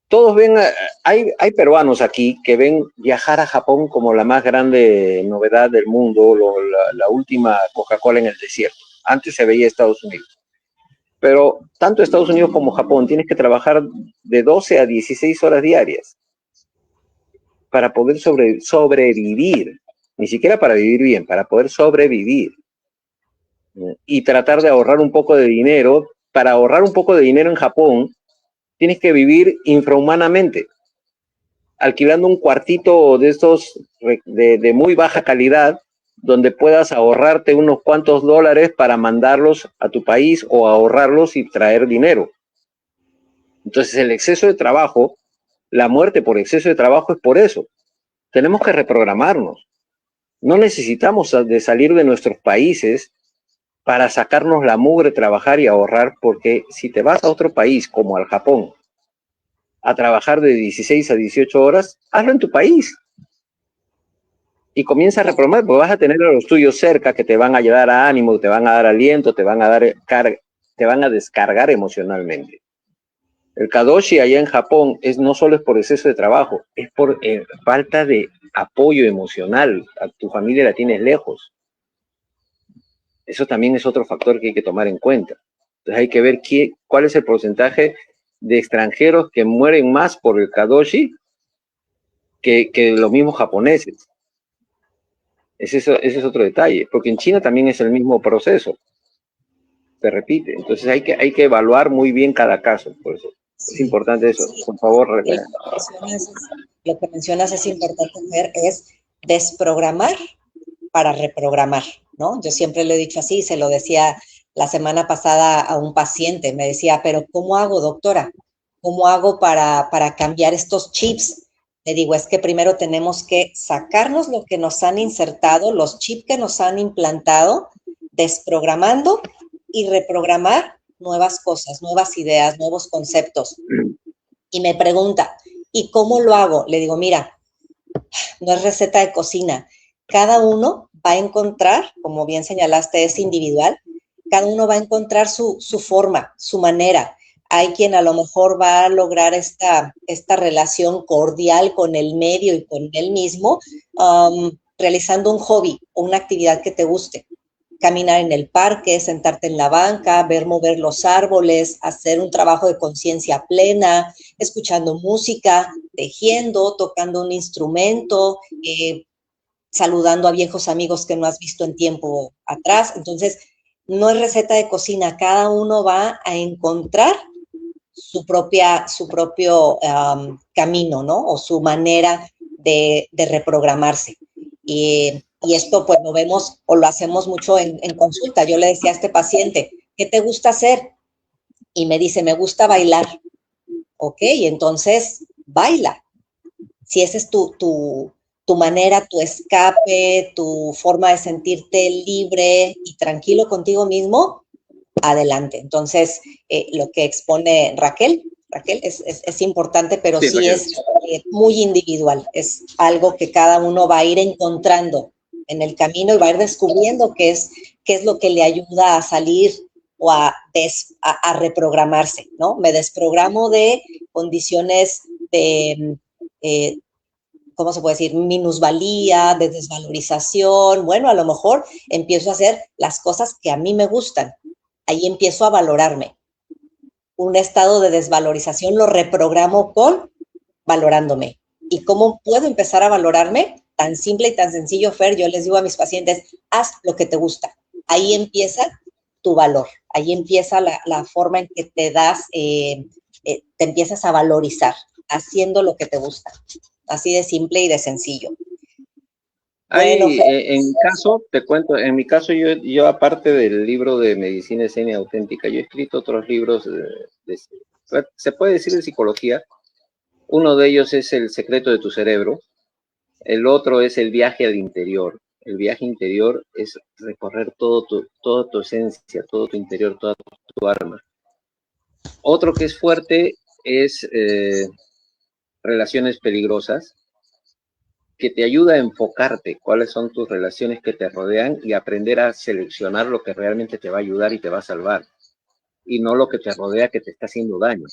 Todos ven, hay peruanos aquí que ven viajar a Japón como la más grande novedad del mundo, la última Coca-Cola en el desierto. Antes se veía Estados Unidos. Pero tanto Estados Unidos como Japón tienes que trabajar de 12 a 16 horas diarias para poder sobrevivir. Ni siquiera para vivir bien, para poder sobrevivir. Y tratar de ahorrar un poco de dinero. Para ahorrar un poco de dinero en Japón, tienes que vivir infrahumanamente, alquilando un cuartito de estos de muy baja calidad, donde puedas ahorrarte unos cuantos dólares para mandarlos a tu país o ahorrarlos y traer dinero. Entonces el exceso de trabajo, la muerte por exceso de trabajo es por eso. Tenemos que reprogramarnos. No necesitamos de salir de nuestros países para sacarnos la mugre, trabajar y ahorrar, porque si te vas a otro país como al Japón a trabajar de 16 a 18 horas, hazlo en tu país. Y comienza a reprogramar, porque vas a tener a los tuyos cerca que te van a dar ánimo, te van a dar aliento, te van a descargar emocionalmente. El kadoshi allá en Japón no solo es por exceso de trabajo, es por falta de apoyo emocional. A tu familia la tienes lejos. Eso también es otro factor que hay que tomar en cuenta. Entonces hay que ver cuál es el porcentaje de extranjeros que mueren más por el kadoshi que los mismos japoneses. Ese es otro detalle, porque en China también es el mismo proceso. Se repite. Entonces hay que evaluar muy bien cada caso. Por eso es importante eso. Por favor, lo que mencionas es importante ver, es desprogramar para reprogramar, ¿no? Yo siempre lo he dicho así, se lo decía la semana pasada a un paciente, me decía, pero ¿cómo hago, doctora? ¿Cómo hago para cambiar estos chips? Le digo, es que primero tenemos que sacarnos lo que nos han insertado, los chips que nos han implantado, desprogramando y reprogramar nuevas cosas, nuevas ideas, nuevos conceptos. Y me pregunta, ¿y cómo lo hago? Le digo, mira, no es receta de cocina. Cada uno va a encontrar, como bien señalaste, es individual, cada uno va a encontrar su forma, su manera. Hay quien a lo mejor va a lograr esta relación cordial con el medio y con él mismo, realizando un hobby o una actividad que te guste. Caminar en el parque, sentarte en la banca, ver mover los árboles, hacer un trabajo de conciencia plena, escuchando música, tejiendo, tocando un instrumento, saludando a viejos amigos que no has visto en tiempo atrás. Entonces, no es receta de cocina, cada uno va a encontrar su propio camino, ¿no? O su manera de reprogramarse. Y esto pues lo vemos o lo hacemos mucho en consulta. Yo le decía a este paciente, ¿qué te gusta hacer? Y me dice, me gusta bailar. Ok, entonces baila. Si esa es tu manera, tu escape, tu forma de sentirte libre y tranquilo contigo mismo, adelante. Entonces, lo que expone Raquel es importante, pero sí es muy individual. Es algo que cada uno va a ir encontrando en el camino y va a ir descubriendo qué es lo que le ayuda a salir o a reprogramarse, ¿no? Me desprogramo de condiciones de, ¿cómo se puede decir? Minusvalía, de desvalorización. Bueno, a lo mejor empiezo a hacer las cosas que a mí me gustan. Ahí empiezo a valorarme. Un estado de desvalorización lo reprogramo con valorándome. ¿Y cómo puedo empezar a valorarme? Tan simple y tan sencillo, Fer, yo les digo a mis pacientes, haz lo que te gusta. Ahí empieza tu valor, ahí empieza la forma en que te das, te empiezas a valorizar, haciendo lo que te gusta. Así de simple y de sencillo. Bueno, en mi caso, te cuento, en mi caso yo aparte del libro de Medicina Zen y Auténtica, yo he escrito otros libros, se puede decir de psicología. Uno de ellos es El secreto de tu cerebro, el otro es El viaje al interior. El viaje interior es recorrer toda tu esencia, todo tu interior, toda tu alma. Otro que es fuerte es Relaciones peligrosas. que te ayuda a enfocarte cuáles son tus relaciones que te rodean y aprender a seleccionar lo que realmente te va a ayudar y te va a salvar, y no lo que te rodea que te está haciendo daño.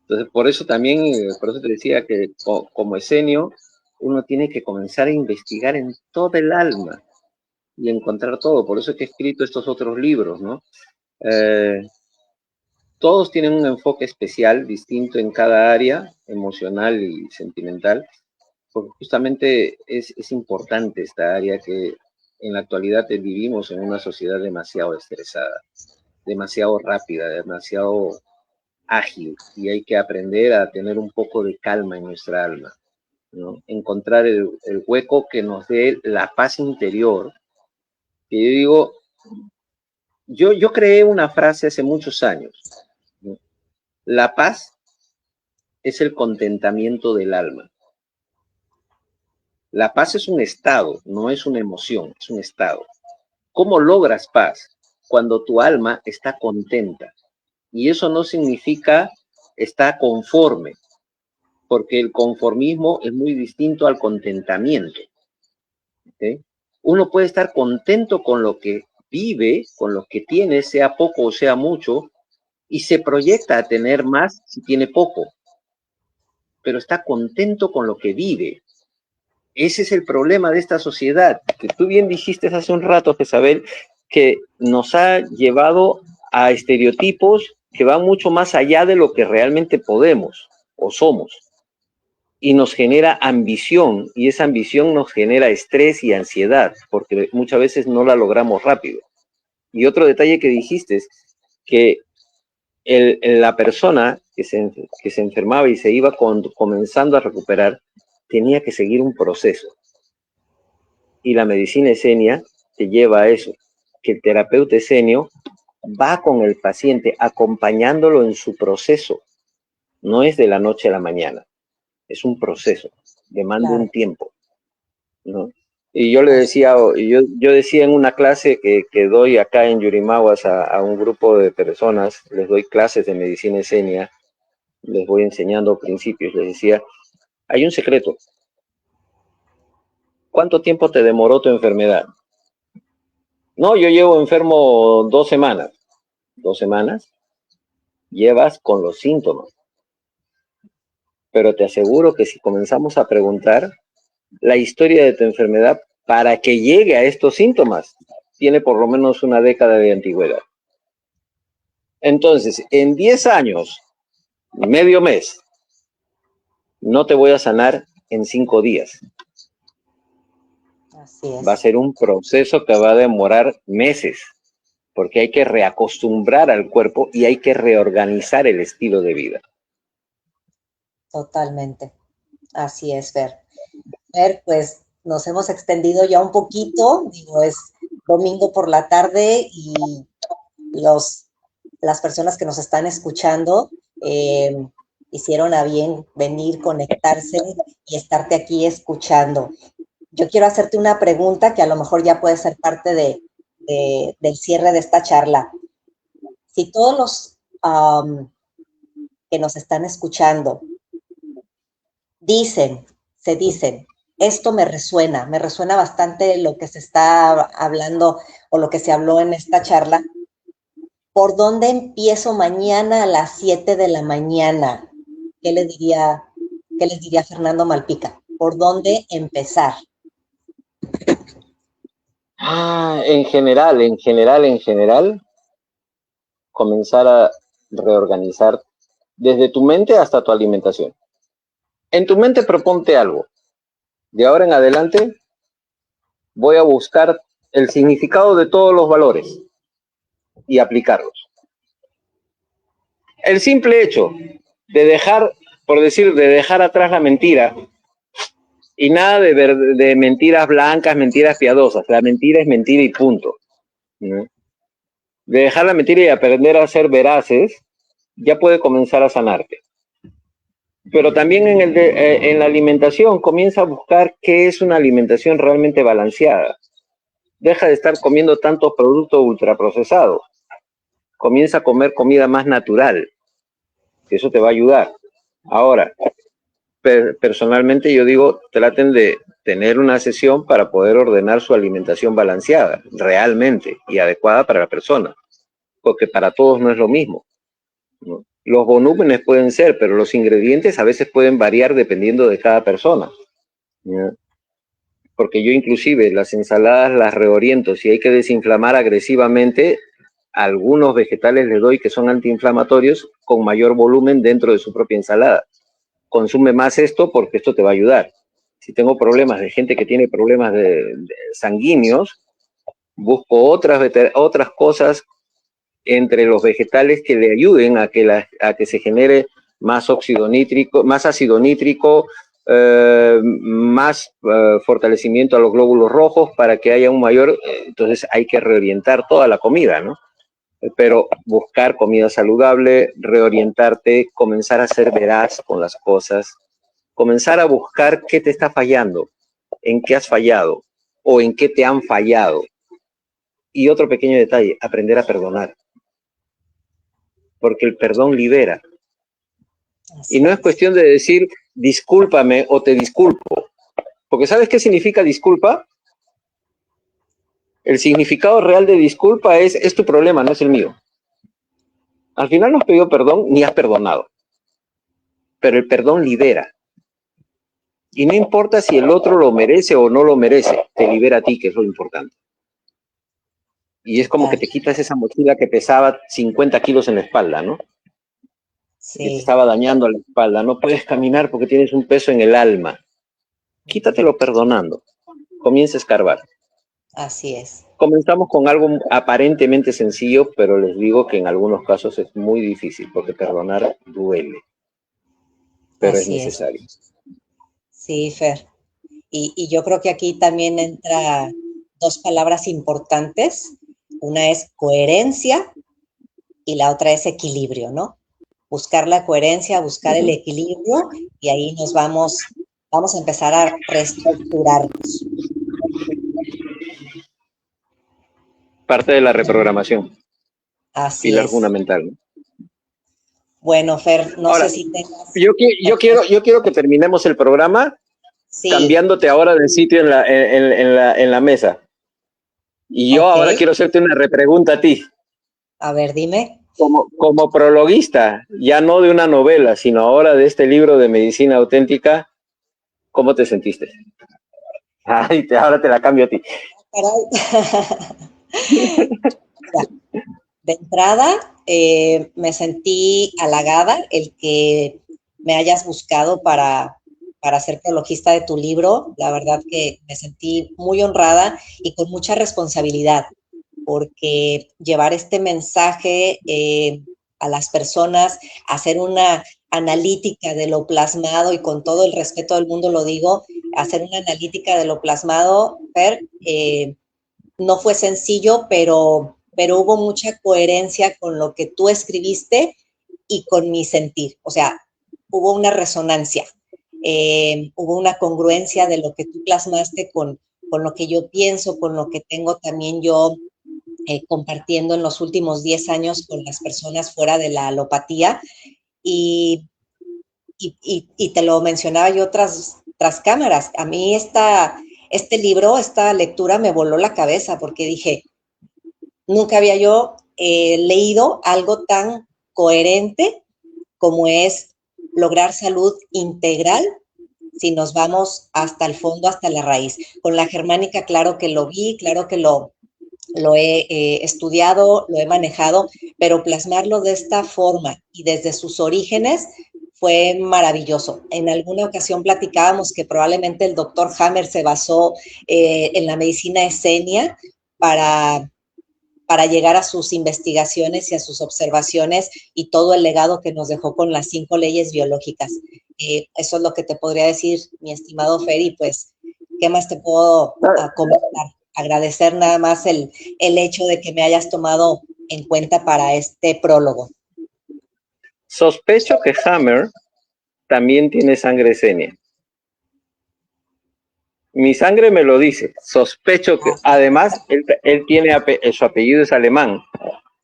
Entonces, por eso también, por eso te decía que como esenio, uno tiene que comenzar a investigar en todo el alma y encontrar todo. Por eso es que he escrito estos otros libros, ¿no? Todos tienen un enfoque especial, distinto en cada área, emocional y sentimental, porque justamente es importante esta área que en la actualidad vivimos en una sociedad demasiado estresada, demasiado rápida, demasiado ágil, y hay que aprender a tener un poco de calma en nuestra alma, ¿no? Encontrar el hueco que nos dé la paz interior. Que yo digo, yo creé una frase hace muchos años, ¿no? La paz es el contentamiento del alma. La paz es un estado, no es una emoción, es un estado. ¿Cómo logras paz? Cuando tu alma está contenta. Y eso no significa estar conforme, porque el conformismo es muy distinto al contentamiento, ¿okay? Uno puede estar contento con lo que vive, con lo que tiene, sea poco o sea mucho, y se proyecta a tener más si tiene poco, pero está contento con lo que vive. Ese es el problema de esta sociedad, que tú bien dijiste hace un rato, Jezabel, que nos ha llevado a estereotipos que van mucho más allá de lo que realmente podemos o somos. Y nos genera ambición, y esa ambición nos genera estrés y ansiedad, porque muchas veces no la logramos rápido. Y otro detalle que dijiste es que la persona que se enfermaba y se iba comenzando a recuperar, tenía que seguir un proceso. Y la medicina esenia te lleva a eso, que el terapeuta esenio va con el paciente acompañándolo en su proceso. No es de la noche a la mañana, es un proceso, demanda un tiempo, ¿no? Y yo le decía, yo decía en una clase que doy acá en Yurimaguas a un grupo de personas, les doy clases de medicina esenia, les voy enseñando principios, les decía, hay un secreto. ¿Cuánto tiempo te demoró tu enfermedad? No, yo llevo enfermo 2 semanas. 2 semanas llevas con los síntomas. Pero te aseguro que si comenzamos a preguntar la historia de tu enfermedad para que llegue a estos síntomas, tiene por lo menos una década de antigüedad. Entonces, en 10 años, medio mes, no te voy a sanar en 5 días. Así es. Va a ser un proceso que va a demorar meses, porque hay que reacostumbrar al cuerpo y hay que reorganizar el estilo de vida. Totalmente. Así es, Fer. Fer, pues nos hemos extendido ya un poquito, digo, es domingo por la tarde y las personas que nos están escuchando hicieron a bien venir, conectarse y estarte aquí escuchando. Yo quiero hacerte una pregunta que a lo mejor ya puede ser parte del cierre de esta charla. Si todos los que nos están escuchando se dicen, esto me resuena bastante lo que se está hablando o lo que se habló en esta charla. ¿Por dónde empiezo mañana a las 7 de la mañana? ¿Qué les diría Fernando Malpica? ¿Por dónde empezar? En general, comenzar a reorganizar desde tu mente hasta tu alimentación. En tu mente proponte algo. De ahora en adelante voy a buscar el significado de todos los valores y aplicarlos. El simple hecho de dejar, por decir, de dejar atrás la mentira, y nada de mentiras blancas, mentiras piadosas. La mentira es mentira y punto, ¿no? De dejar la mentira y aprender a ser veraces, ya puede comenzar a sanarte. Pero también en la alimentación, comienza a buscar qué es una alimentación realmente balanceada. Deja de estar comiendo tantos productos ultraprocesados. Comienza a comer comida más natural, que eso te va a ayudar. Ahora, personalmente yo digo, traten de tener una sesión para poder ordenar su alimentación balanceada, realmente, y adecuada para la persona, porque para todos no es lo mismo, ¿no? Los volúmenes pueden ser, pero los ingredientes a veces pueden variar dependiendo de cada persona, ¿ya? Porque yo inclusive las ensaladas las reoriento. Si hay que desinflamar agresivamente, algunos vegetales les doy que son antiinflamatorios con mayor volumen dentro de su propia ensalada. Consume más esto porque esto te va a ayudar. Si tengo problemas de gente que tiene problemas de sanguíneos, busco otras cosas entre los vegetales que le ayuden a que se genere más óxido nítrico, más ácido nítrico, más fortalecimiento a los glóbulos rojos para que haya un mayor, entonces hay que reorientar toda la comida, ¿no? Pero buscar comida saludable, reorientarte, comenzar a ser veraz con las cosas, comenzar a buscar qué te está fallando, en qué has fallado o en qué te han fallado. Y otro pequeño detalle, aprender a perdonar. Porque el perdón libera. Y no es cuestión de decir, discúlpame o te disculpo. Porque ¿sabes qué significa disculpa? El significado real de disculpa es tu problema, no es el mío. Al final no has pedido perdón ni has perdonado. Pero el perdón libera. Y no importa si el otro lo merece o no lo merece, te libera a ti, que es lo importante. Y es como que te quitas esa mochila que pesaba 50 kilos en la espalda, ¿no? Sí. Que te estaba dañando la espalda. No puedes caminar porque tienes un peso en el alma. Quítatelo perdonando. Comienza a escarbar. Así es. Comenzamos con algo aparentemente sencillo, pero les digo que en algunos casos es muy difícil, porque perdonar duele. Pero es necesario. Sí, Fer. Y yo creo que aquí también entra dos palabras importantes. Una es coherencia y la otra es equilibrio, ¿no? Buscar la coherencia, buscar el equilibrio, y ahí nos vamos a empezar a reestructurarnos. Parte de la reprogramación. Así pilar es. fundamental, ¿no? Bueno, Fer, no ahora, sé si tengas... Yo quiero que terminemos el programa cambiándote ahora de sitio en la mesa. Y yo ahora quiero hacerte una repregunta a ti. A ver, dime. Como prologuista, ya no de una novela, sino ahora de este libro de medicina auténtica, ¿cómo te sentiste? Ay, ahora te la cambio a ti. De entrada, me sentí halagada el que me hayas buscado para ser prologista de tu libro. La verdad que me sentí muy honrada y con mucha responsabilidad, porque llevar este mensaje a las personas, hacer una analítica de lo plasmado, y con todo el respeto del mundo lo digo, hacer una analítica de lo plasmado, Fer, no fue sencillo, pero hubo mucha coherencia con lo que tú escribiste y con mi sentir. O sea, hubo una resonancia, hubo una congruencia de lo que tú plasmaste con lo que yo pienso, con lo que tengo también yo compartiendo en los últimos 10 años con las personas fuera de la alopatía. Y te lo mencionaba yo tras cámaras. A mí este libro, esta lectura me voló la cabeza, porque dije, nunca había yo leído algo tan coherente como es lograr salud integral si nos vamos hasta el fondo, hasta la raíz. Con la germánica, claro que lo vi, claro que lo he estudiado, lo he manejado, pero plasmarlo de esta forma y desde sus orígenes fue maravilloso. En alguna ocasión platicábamos que probablemente el doctor Hammer se basó en la medicina esenia para llegar a sus investigaciones y a sus observaciones y todo el legado que nos dejó con las 5 leyes biológicas. Eso es lo que te podría decir, mi estimado Fer, y pues, ¿qué más te puedo comentar? Agradecer nada más el hecho de que me hayas tomado en cuenta para este prólogo. Sospecho que Hammer también tiene sangre esenia. Mi sangre me lo dice. Sospecho que, además, él tiene, su apellido es alemán,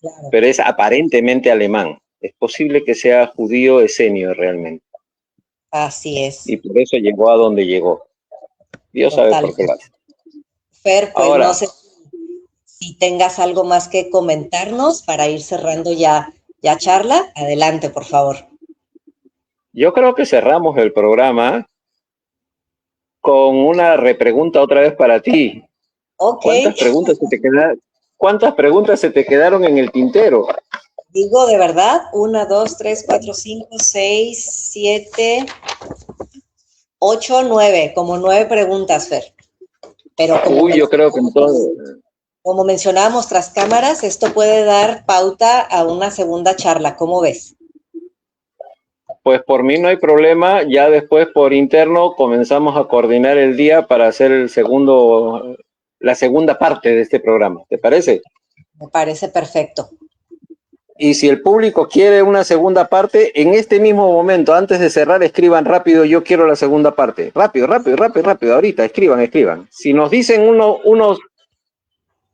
claro, pero es aparentemente alemán. Es posible que sea judío esenio realmente. Así es. Y por eso llegó a donde llegó. Dios sabe por qué lo hace. Fer, pues ahora, no sé si tengas algo más que comentarnos para ir cerrando ya charla. Adelante, por favor. Yo creo que cerramos el programa con una repregunta otra vez para ti. Okay. ¿Cuántas preguntas se te quedaron en el tintero? Digo, de verdad, 1, 2, 3, 4, 5, 6, 7, 8, 9, como 9 preguntas, Fer. Pero yo creo que en todo. Como mencionábamos tras cámaras, esto puede dar pauta a una segunda charla. ¿Cómo ves? Pues por mí no hay problema. Ya después por interno comenzamos a coordinar el día para hacer la segunda parte de este programa. ¿Te parece? Me parece perfecto. Y si el público quiere una segunda parte, en este mismo momento, antes de cerrar, escriban rápido, yo quiero la segunda parte. Rápido. Ahorita, escriban. Si nos dicen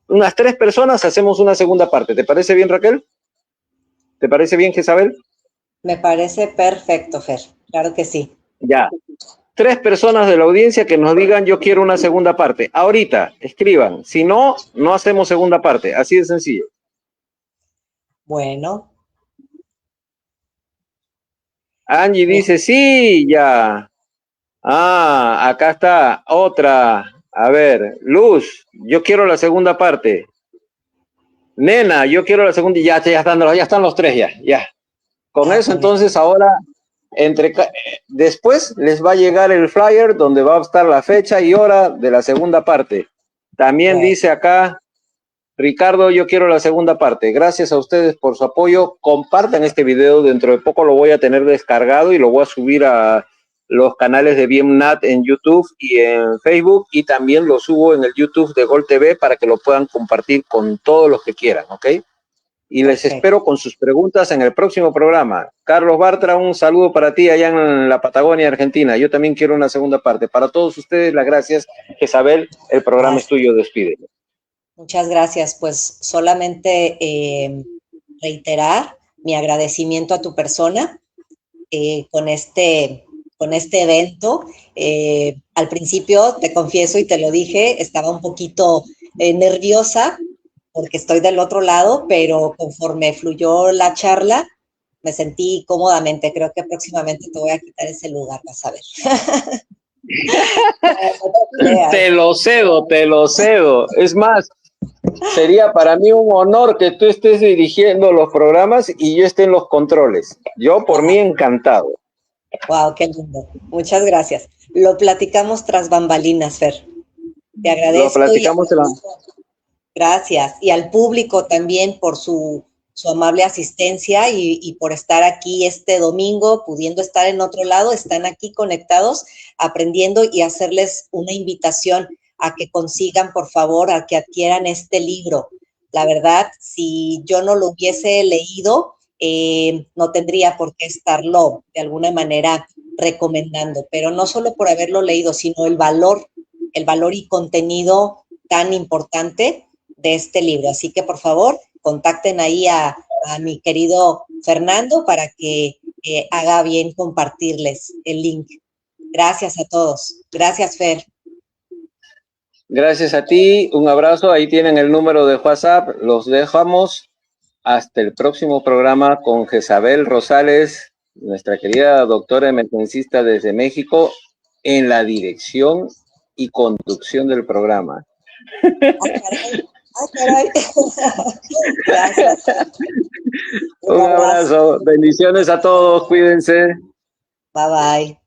unas 3 personas, hacemos una segunda parte. ¿Te parece bien, Raquel? ¿Te parece bien, Jezabel? Me parece perfecto, Fer. Claro que sí. Ya. 3 personas de la audiencia que nos digan yo quiero una segunda parte. Ahorita, escriban. Si no, no hacemos segunda parte. Así de sencillo. Bueno. Angie dice sí, ya. Acá está otra. A ver, Luz, yo quiero la segunda parte. Nena, yo quiero la segunda. Ya están los 3 ya. Con eso, entonces, ahora, después les va a llegar el flyer donde va a estar la fecha y hora de la segunda parte. También dice acá, Ricardo, yo quiero la segunda parte. Gracias a ustedes por su apoyo. Compartan este video. Dentro de poco lo voy a tener descargado y lo voy a subir a los canales de BMNAT en YouTube y en Facebook. Y también lo subo en el YouTube de Gol TV para que lo puedan compartir con todos los que quieran, ¿ok? Y les espero con sus preguntas en el próximo programa. Carlos Bartra, un saludo para ti allá en la Patagonia, Argentina. Yo también quiero una segunda parte. Para todos ustedes, las gracias. Jezabel, el programa es tuyo. Despídelo. Muchas gracias. Pues solamente reiterar mi agradecimiento a tu persona con este evento. Al principio, te confieso y te lo dije, estaba un poquito nerviosa porque estoy del otro lado, pero conforme fluyó la charla, me sentí cómodamente. Creo que próximamente te voy a quitar ese lugar, vas a ver. Te lo cedo. Es más, sería para mí un honor que tú estés dirigiendo los programas y yo esté en los controles. Yo, por mí, encantado. Wow, qué lindo. Muchas gracias. Lo platicamos tras bambalinas, Fer. Te agradezco. Lo platicamos Gracias. Y al público también por su amable asistencia y por estar aquí este domingo, pudiendo estar en otro lado, están aquí conectados, aprendiendo y hacerles una invitación a que consigan, por favor, a que adquieran este libro. La verdad, si yo no lo hubiese leído, no tendría por qué estarlo de alguna manera recomendando, pero no solo por haberlo leído, sino el valor y contenido tan importante de este libro. Así que, por favor, contacten ahí a mi querido Fernando para que haga bien compartirles el link. Gracias a todos. Gracias, Fer. Gracias a ti. Un abrazo. Ahí tienen el número de WhatsApp. Los dejamos hasta el próximo programa con Jezabel Rosales, nuestra querida doctora emergencista desde México, en la dirección y conducción del programa. Ay, caray. Gracias. Un abrazo. Bendiciones a todos. Cuídense. Bye, bye.